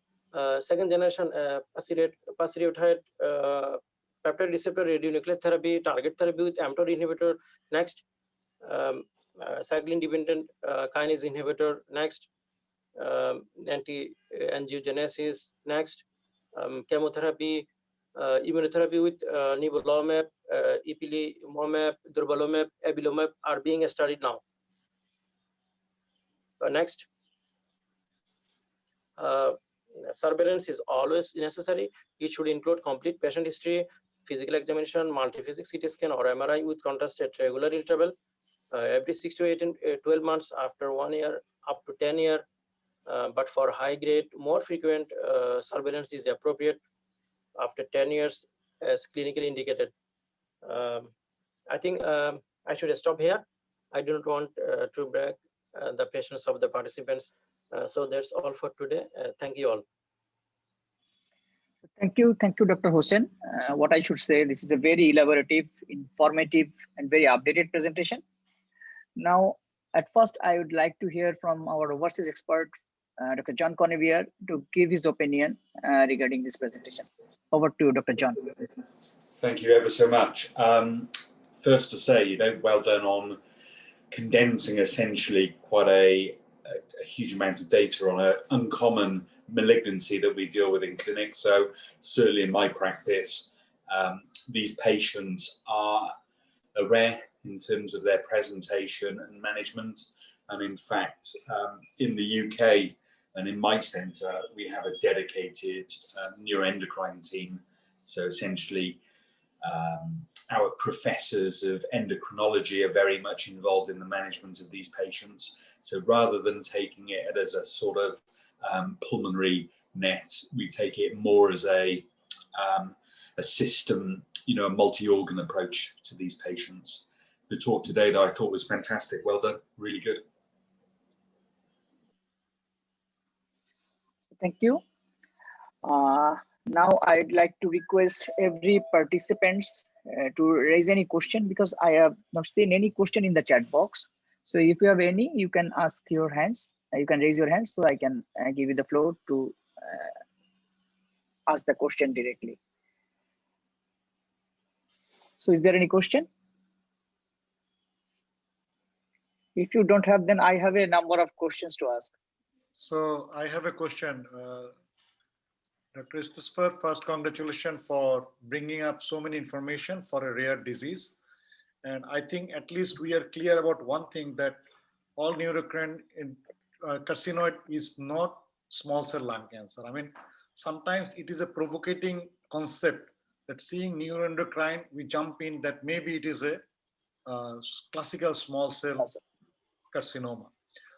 S4: second generation pasireotide peptide receptor radionuclide therapy, target therapy with mTOR inhibitor. Next, cyclin dependent kinase inhibitor. Next, anti-angiogenesis. Next, chemotherapy, immunotherapy with nivolumab, ipilimumab, durvalumab, avelumab are being studied now. Next, surveillance is always necessary. It should include complete patient history, physical examination, multi-physics CT scan or MRI with contrast at regular interval, every 6 to 12 months after 1 year up to 10 years. But for high grade, more frequent surveillance is appropriate after 10 years as clinically indicated. I think I should stop here. I do not want to break the patience of the participants. So that's all for today. Thank you all.
S1: Thank you, Dr. Hussain. What I should say, this is a very elaborative, informative, and very updated presentation. Now, at first, I would like to hear from our overseas expert, Dr. John Conivier, to give his opinion regarding this presentation. Over to you, Dr. John.
S5: Thank you ever so much. First to say, well done on condensing essentially quite a huge amount of data on an uncommon malignancy that we deal with in clinic. So certainly in my practice, these patients are rare in terms of their presentation and management. And in fact, in the UK and in my centre, we have a dedicated neuroendocrine team. So essentially, our professors of endocrinology are very much involved in the management of these patients. So rather than taking it as a sort of pulmonary net, we take it more as a system, a multi-organ approach to these patients. The talk today that I thought was fantastic. Well done, really good.
S1: Thank you. Now I'd like to request every participant to raise any question, because I have not seen any question in the chat box. So if you have any, you can ask your hands. You can raise your hand so I can give you the floor to ask the question directly. So is there any question? If you don't have, then I have a number of questions to ask.
S6: So I have a question. Dr. Astefchar, first congratulations for bringing up so many information for a rare disease. And I think at least we are clear about one thing, that all neuroendocrine carcinoid is not small cell lung cancer. I mean, sometimes it is a provocating concept that seeing neuroendocrine, we jump in that maybe it is a classical small cell carcinoma.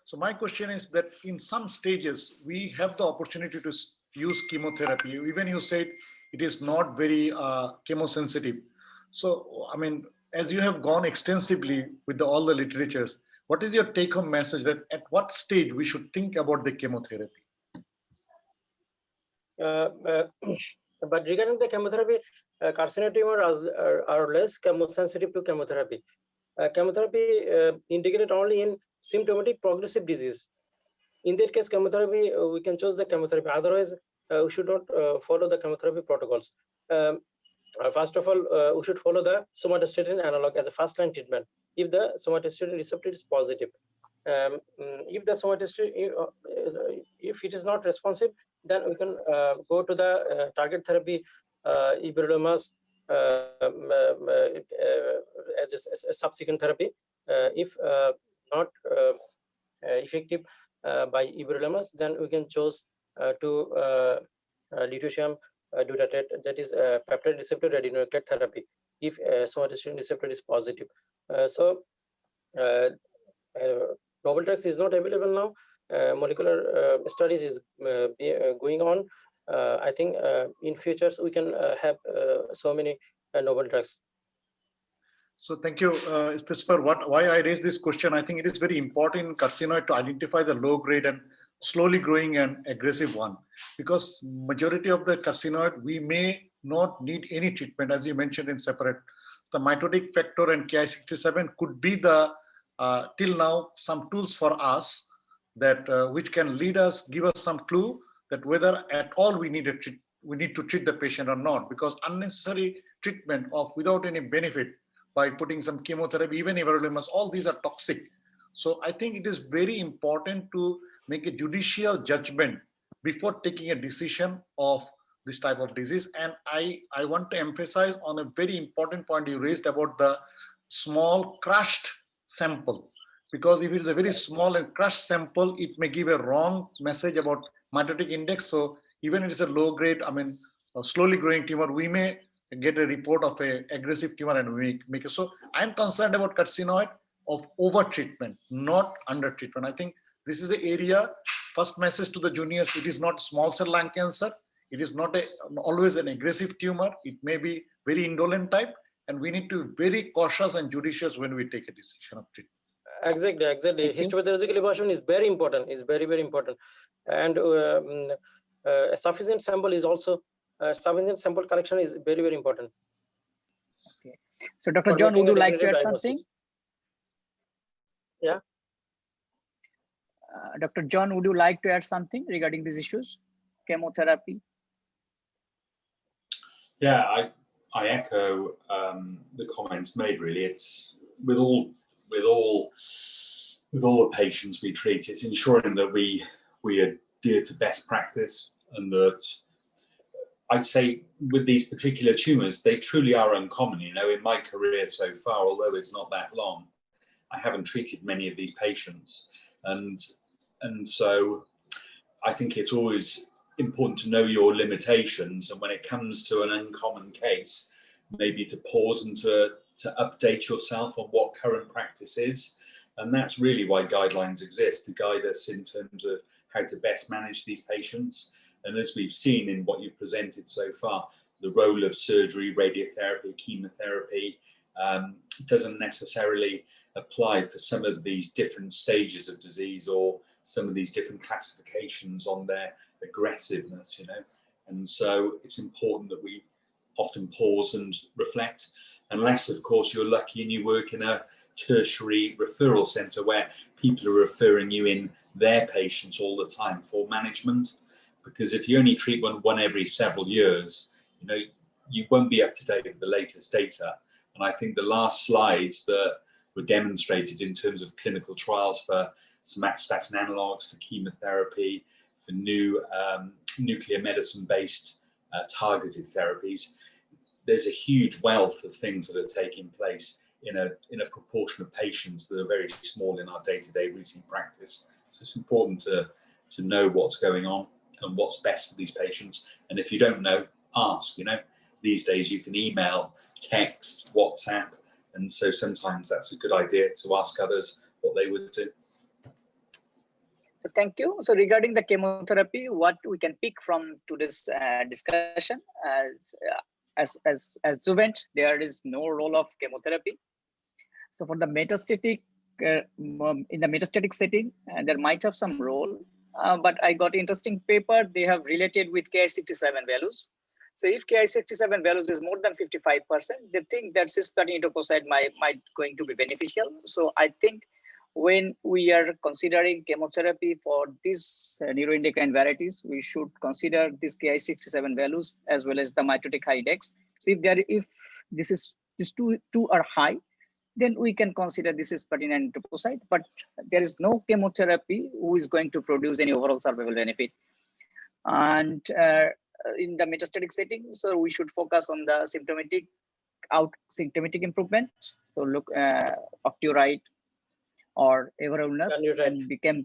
S6: So my question is that in some stages, we have the opportunity to use chemotherapy. Even you said it is not very chemosensitive. So, I mean, as you have gone extensively with all the literatures, what is your take-home message that at what stage we should think about the chemotherapy?
S4: But regarding the chemotherapy, carcinoid tumors are less chemosensitive to chemotherapy. Chemotherapy indicated only in symptomatic progressive disease. In that case, chemotherapy, we can choose the chemotherapy. Otherwise, we should not follow the chemotherapy protocols. First of all, we should follow the somatostatin analog as a first-line treatment if the somatostatin receptor is positive. If the somatostatin, if it is not responsive, then we can go to the target therapy, everolimus, as a subsequent therapy. If not effective by everolimus, then we can choose to lutetium dotatate, that is peptide receptor radionuclide therapy, if somatostatin receptor is positive. Novel drugs is not available now. Molecular studies is going on. I think in futures we can have so many novel drugs.
S6: So thank you, Astefchar. Why I raised this question, I think it is very important in carcinoid to identify the low grade and slowly growing and aggressive one, because majority of the carcinoid, we may not need any treatment, as you mentioned in separate. The mitotic factor and Ki67 could be the, till now, some tools for us that which can lead us, give us some clue that whether at all we need to treat the patient or not, because unnecessary treatment of without any benefit by putting some chemotherapy, even everolimus, all these are toxic. So I think it is very important to make a judicial judgment before taking a decision of this type of disease. And I want to emphasize on a very important point you raised about the small crushed sample, because if it is a very small and crushed sample, it may give a wrong message about mitotic index. So even if it is a low grade, I mean, a slowly growing tumor, we may get a report of a aggressive tumor and we make it. So I'm concerned about carcinoid of over treatment, not under treatment. I think this is the area. First message to the juniors: it is not small cell lung cancer. It is not always an aggressive tumor. It may be very indolent type, and we need to be very cautious and judicious when we take a decision of treatment.
S4: Exactly. Histopathological evaluation is very important. It's very important, and a sufficient sample is also sufficient sample collection is very important.
S1: Okay. So, Dr. John, would you like to add something?
S4: Yeah.
S1: Dr. John, would you like to add something regarding these issues, chemotherapy?
S5: Yeah, I echo the comments made. Really, it's with all the patients we treat, it's ensuring that we adhere to best practice, and that I'd say with these particular tumours, they truly are uncommon. You know, in my career so far, although it's not that long, I haven't treated many of these patients, and so I think it's always important to know your limitations, and when it comes to an uncommon case, maybe to pause and to update yourself on what current practice is. And that's really why guidelines exist, to guide us in terms of how to best manage these patients. And as we've seen in what you've presented so far, the role of surgery, radiotherapy, chemotherapy doesn't necessarily apply for some of these different stages of disease or some of these different classifications on their aggressiveness, you know. And so it's important that we often pause and reflect, unless of course you're lucky and you work in a tertiary referral centre where people are referring you in their patients all the time for management. Because if you only treat one every several years, you know, you won't be up to date with the latest data. And I think the last slides that were demonstrated in terms of clinical trials for somatostatin analogues, for chemotherapy, for new nuclear medicine-based targeted therapies, there's a huge wealth of things that are taking place in a proportion of patients that are very small in our day-to-day routine practice. So it's important to know what's going on and what's best for these patients. And if you don't know, ask. You know, these days you can email, text, WhatsApp, and so sometimes that's a good idea to ask others what they would do.
S1: So thank you. So regarding the chemotherapy, what we can pick from today's discussion, as adjuvant, there is no role of chemotherapy. So for the metastatic, in the metastatic setting, there might have some role, but I got interesting paper. They have related with Ki-67 values. So if Ki-67 values is more than 55%, they think that cisplatin etoposide might going to be beneficial. So I think when we are considering chemotherapy for these neuroendocrine varieties, we should consider these Ki-67 values as well as the mitotic high index. So if these two are high, then we can consider this is cisplatin and etoposide, but there is no chemotherapy who is going to produce any overall survival benefit. And in the metastatic setting, so we should focus on the symptomatic improvement. So look, octreotide or everolimus can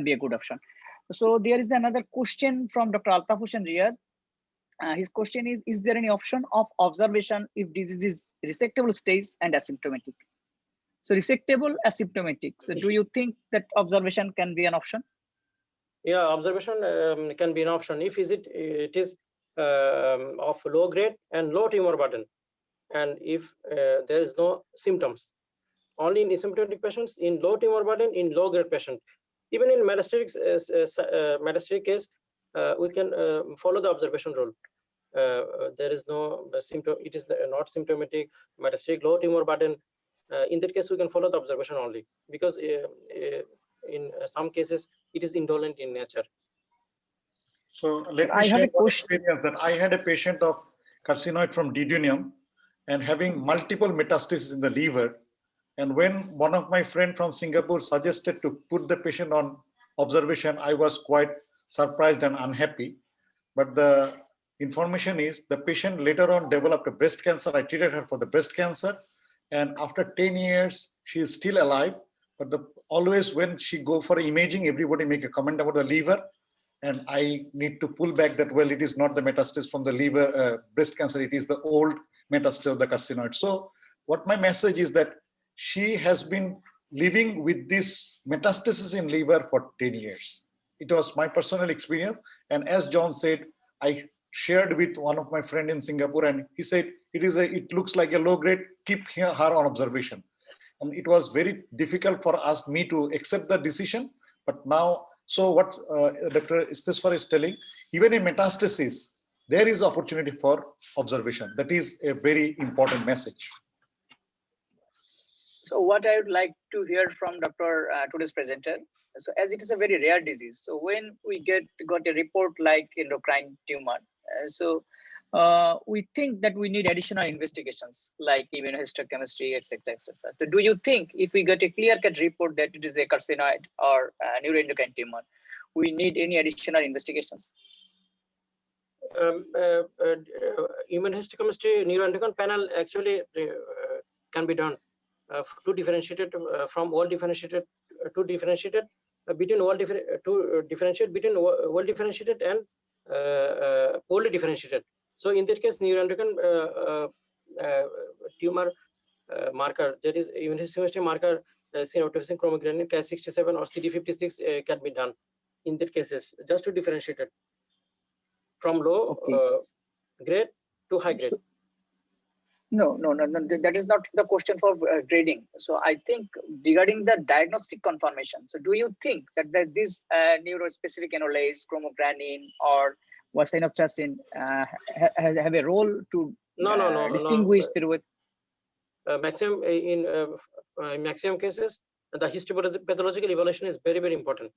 S1: be a good option. So there is another question from Dr. Altaf Hussain Riyad. His question is there any option of observation if disease is resectable stage and asymptomatic? So resectable, asymptomatic. So do you think that observation can be an option?
S4: Yeah, observation can be an option if it is of low grade and low tumor burden, and if there is no symptoms. Only in asymptomatic patients, in low tumor burden, in low grade patient. Even in metastatic case, we can follow the observation rule. There is no symptom, it is not symptomatic, metastatic, low tumor burden. In that case, we can follow the observation only, because in some cases, it is indolent in nature.
S6: So let me share one experience that I had a patient of carcinoid from duodenum and having multiple metastases in the liver. And when one of my friends from Singapore suggested to put the patient on observation, I was quite surprised and unhappy. But the information is the patient later on developed a breast cancer. I treated her for the breast cancer. And after 10 years, she is still alive. But always when she go for imaging, everybody make a comment about the liver. And I need to pull back that, well, it is not the metastasis from the liver, breast cancer, it is the old metastasis of the carcinoid. So what my message is that she has been living with this metastasis in liver for 10 years. It was my personal experience. And as John said, I shared with one of my friends in Singapore, and he said, it looks like a low grade, keep her on observation. And it was very difficult for me to accept the decision. But now, so what Dr. Astefchar is telling, even in metastasis, there is opportunity for observation. That is a very important message.
S1: So what I would like to hear from today's presenter, so as it is a very rare disease, so when we got a report like endocrine tumor, we think that we need additional investigations like immunohistochemistry, etc., etc. So do you think if we get a clear-cut report that it is a carcinoid or neuroendocrine tumor, we need any additional investigations?
S4: Immunohistochemistry neuroendocrine panel actually can be done to differentiate from well differentiated to differentiated between well to differentiate between well differentiated and poorly differentiated. So in that case, neuroendocrine tumor marker, that is immunohistochemistry marker, synaptophysin, chromogranin, Ki-67 or CD56 can be done in that cases, just to differentiate it from low grade to high grade.
S1: No, that is not the question for grading. So I think regarding the diagnostic confirmation, so do you think that this neurospecific enolase, chromogranin, or synaptophysin have a role to distinguish with
S4: maximum in maximum cases, the histopathological evaluation is very, very important.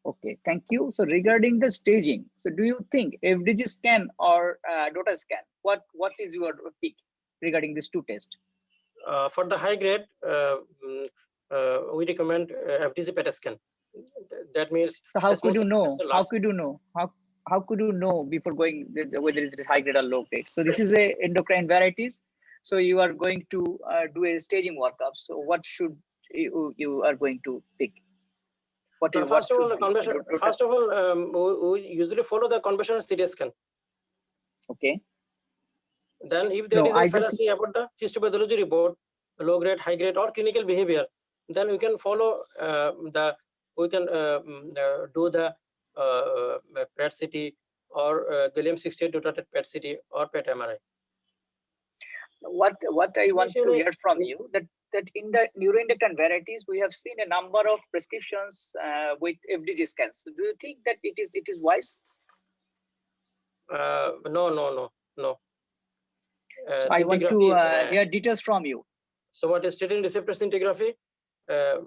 S1: Okay, thank you. So regarding the staging, so do you think FDG scan or DOTA scan, what is your pick regarding these two tests?
S4: For the high grade, we recommend FDG PET scan. That means.
S1: So how could you know? How could you know? How could you know before going whether it is high grade or low grade? So this is a endocrine varieties. So you are going to do a staging workup. So what should you are going to pick?
S4: First of all, we usually follow the conventional CT scan.
S1: Okay.
S4: Then if there is a fallacy about the histopathology report, low grade, high grade, or clinical behavior, then we can follow the we can do the PET-CT or gallium-68 dotted PET-CT or PET MRI.
S1: What I want to
S4: Initially-
S1: hear from you that in the neuroendocrine varieties we have seen a number of prescriptions with FDG scans. Do you think that it is wise?
S4: No.
S1: So I want to
S4: Scintigraphy,
S1: hear details from you.
S4: so what is statin receptor scintigraphy?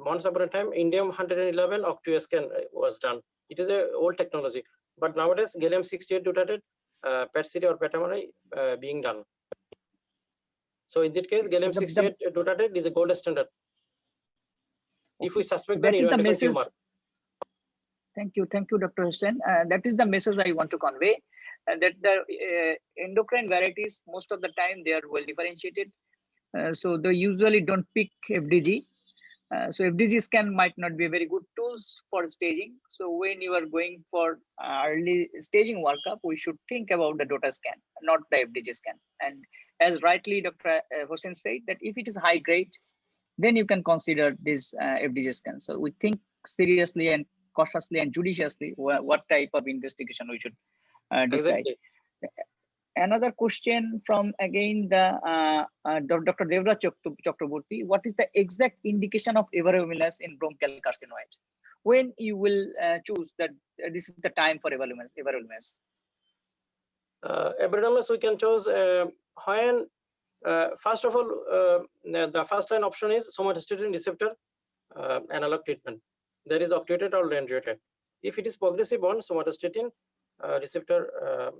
S4: Once upon a time, indium 111 octave scan was done. It is a old technology, but nowadays gallium 68 dotted PET-CT or PET MRI being done. So in that case,
S1: So
S4: gallium
S1: the-
S4: 68 dotted is a gold standard. If we suspect
S1: that is the
S4: neuroendocrine
S1: message.
S4: tumor.
S1: Thank you, Dr. Hussain. That is the message I want to convey. That the endocrine varieties, most of the time, they are well differentiated. So they usually don't pick FDG. So FDG scan might not be a very good tools for staging. So when you are going for early staging workup, we should think about the DOTA scan, not the FDG scan. And as rightly Dr. Hussain said, that if it is high grade, then you can consider this FDG scan. So we think seriously and cautiously and judiciously what type of investigation we should decide.
S4: Exactly.
S1: Another question from again the Dr. Devraj Chakraborty. What is the exact indication of everolimus in bronchial carcinoid? When you will choose that this is the time for everolimus?
S4: Everolimus we can choose when first of all the first line option is somatostatin receptor analog treatment. That is octreated or lanreotide. If it is progressive on somatostatin receptor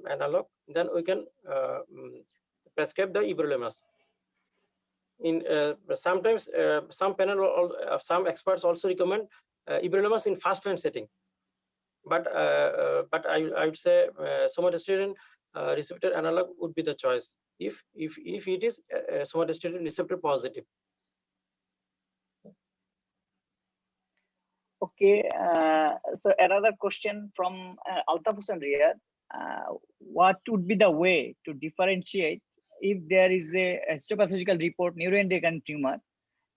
S4: analog, then we can prescribe the everolimus. In sometimes some panel or some experts also recommend everolimus in first line setting, but I would say somatostatin receptor analog would be the choice if it is somatostatin receptor positive.
S1: Okay, so another question from Altaf Hussain Riyad. What would be the way to differentiate if there is a histopathological report neuroendocrine tumor,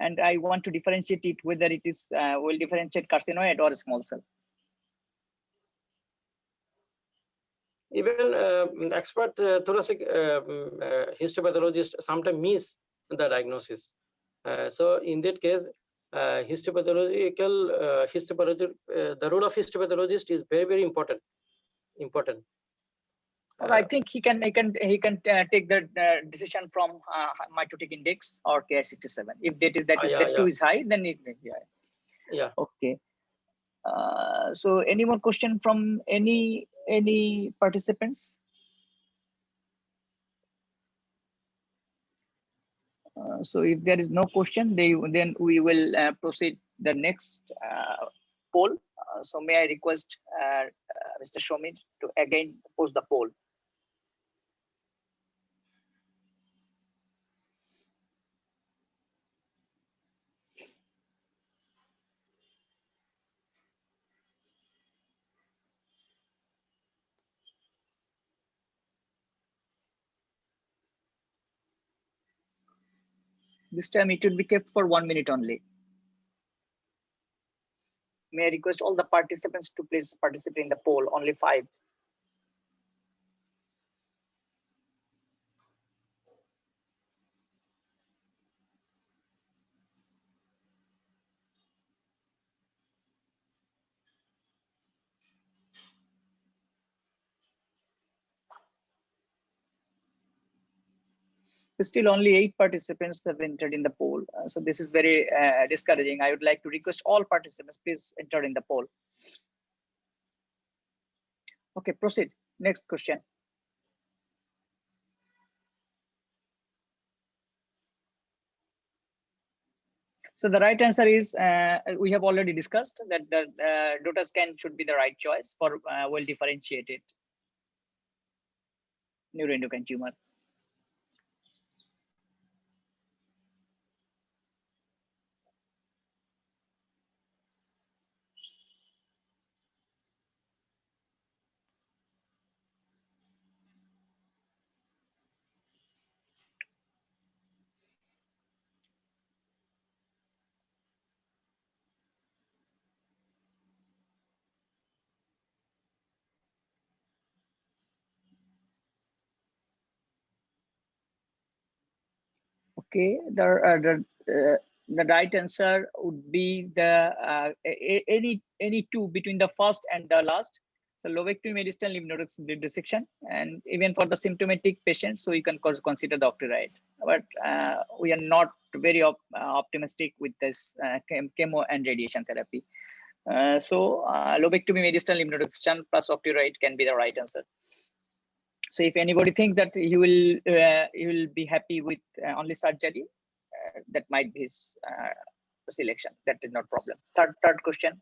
S1: and I want to differentiate it whether it is will differentiate carcinoid or small cell?
S4: Even expert thoracic histopathologist sometimes miss the diagnosis. So in that case, histopathological the role of histopathologist is very important.
S1: I think he can take the decision from mitotic index or Ki67. If that too is high, then
S4: yeah.
S1: Okay. So any more question from any participants? So if there is no question, then we will proceed the next poll. So may I request Mr. Shomit to again post the poll. This time it will be kept for 1 minute only. May I request all the participants to please participate in the poll, only 5. Still only 8 participants have entered in the poll. So this is very discouraging. I would like to request all participants, please enter in the poll. Okay, proceed. Next question. So the right answer is, we have already discussed that the DOTA scan should be the right choice for well-differentiated neuroendocrine tumor. Okay, the right answer would be the any two between the first and the last. So lobectomy, mediastinal lymph node dissection, and even for the symptomatic patients, so you can consider the octreotide. But we are not very optimistic with this chemo and radiation therapy. So lobectomy, mediastinal lymph node dissection plus octreotide can be the right answer. So if anybody thinks that he will be happy with only surgery, that might be his selection. That is not problem. Third question.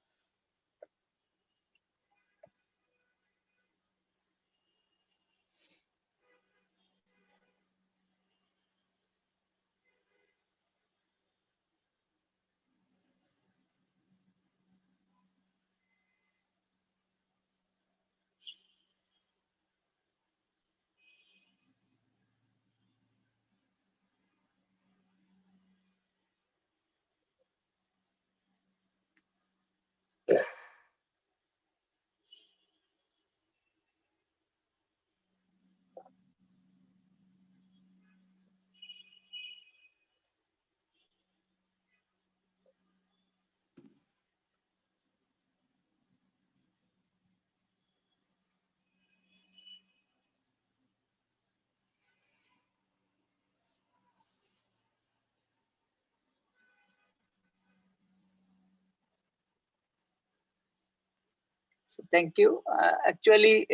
S1: So thank you. Actually,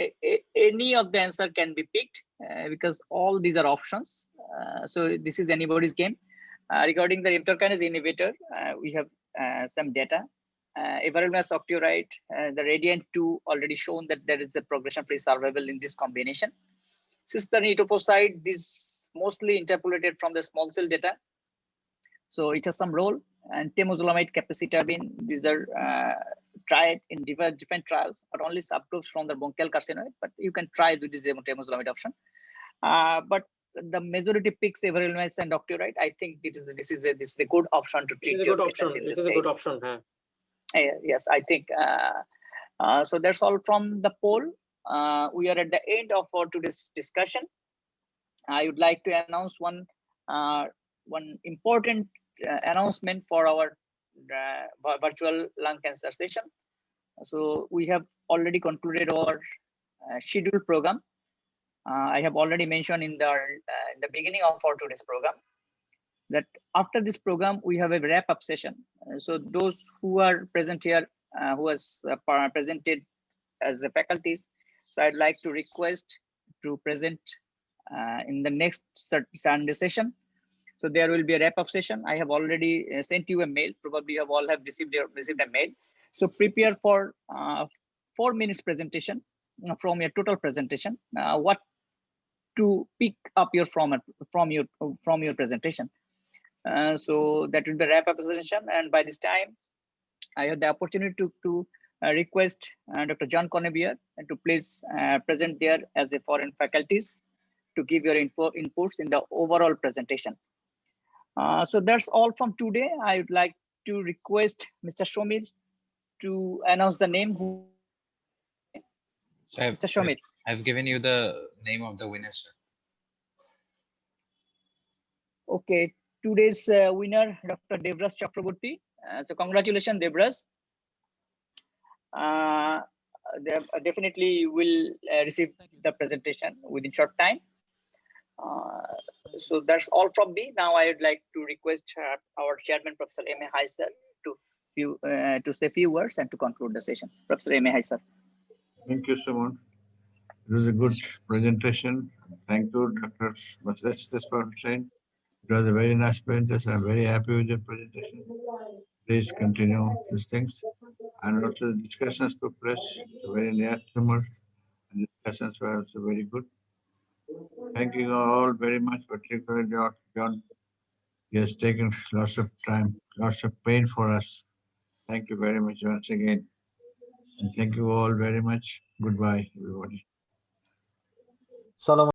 S1: any of the answer can be picked because all these are options. So this is anybody's game. Regarding the mTOR inhibitor, we have some data. Everolimus octreotide, the RADIANT-2 already shown that there is a progression-free survival in this combination. Cystatin etoposide, this mostly interpolated from the small cell data. So it has some role. And temozolomide, capecitabine, these are tried in different trials, but only subgroups from the bronchial carcinoid. But you can try with this temozolomide option. But the majority picks everolimus and octreotide. I think this is a good option to treat.
S4: It is a good option. It is a good option.
S1: Yes, I think. So that's all from the poll. We are at the end of our today's discussion. I would like to announce one important announcement for our virtual lung cancer session. So we have already concluded our scheduled program. I have already mentioned in the beginning of our today's program that after this program we have a wrap-up session. So those who are present here, who has presented as the faculties, so I'd like to request to present in the next Sunday session. So there will be a wrap-up session. I have already sent you a mail. Probably you have all have received a mail. So prepare for 4 minutes presentation from your total presentation. What to pick up from your presentation. So that will be a wrap-up session. And by this time, I had the opportunity to request Dr. John Conebier to please present there as a foreign faculties to give your inputs in the overall presentation. So that's all from today. I would like to request Mr. Shomir to announce the name. Mr. Shomir.
S2: I've given you the name of the winner, sir.
S1: Okay, today's winner, Dr. Devras Chakraborty. So congratulations, Devras. They definitely will receive the presentation within short time. So that's all from me. Now I would like to request our chairman, Professor M.A. Hussain, to say a few words and to conclude the session. Professor M.A. Hussain.
S3: Thank you, Suman. It was a good presentation. Thank you, Dr. Hussain. It was a very nice presentation. I'm very happy with your presentation. Please continue these things. And also the discussions took place. It's a very near tumor. And discussions were also very good. Thank you all very much, particularly John. He has taken lots of time, lots of pain for us. Thank you very much once again. And thank you all very much. Goodbye, everybody.
S7: Salam.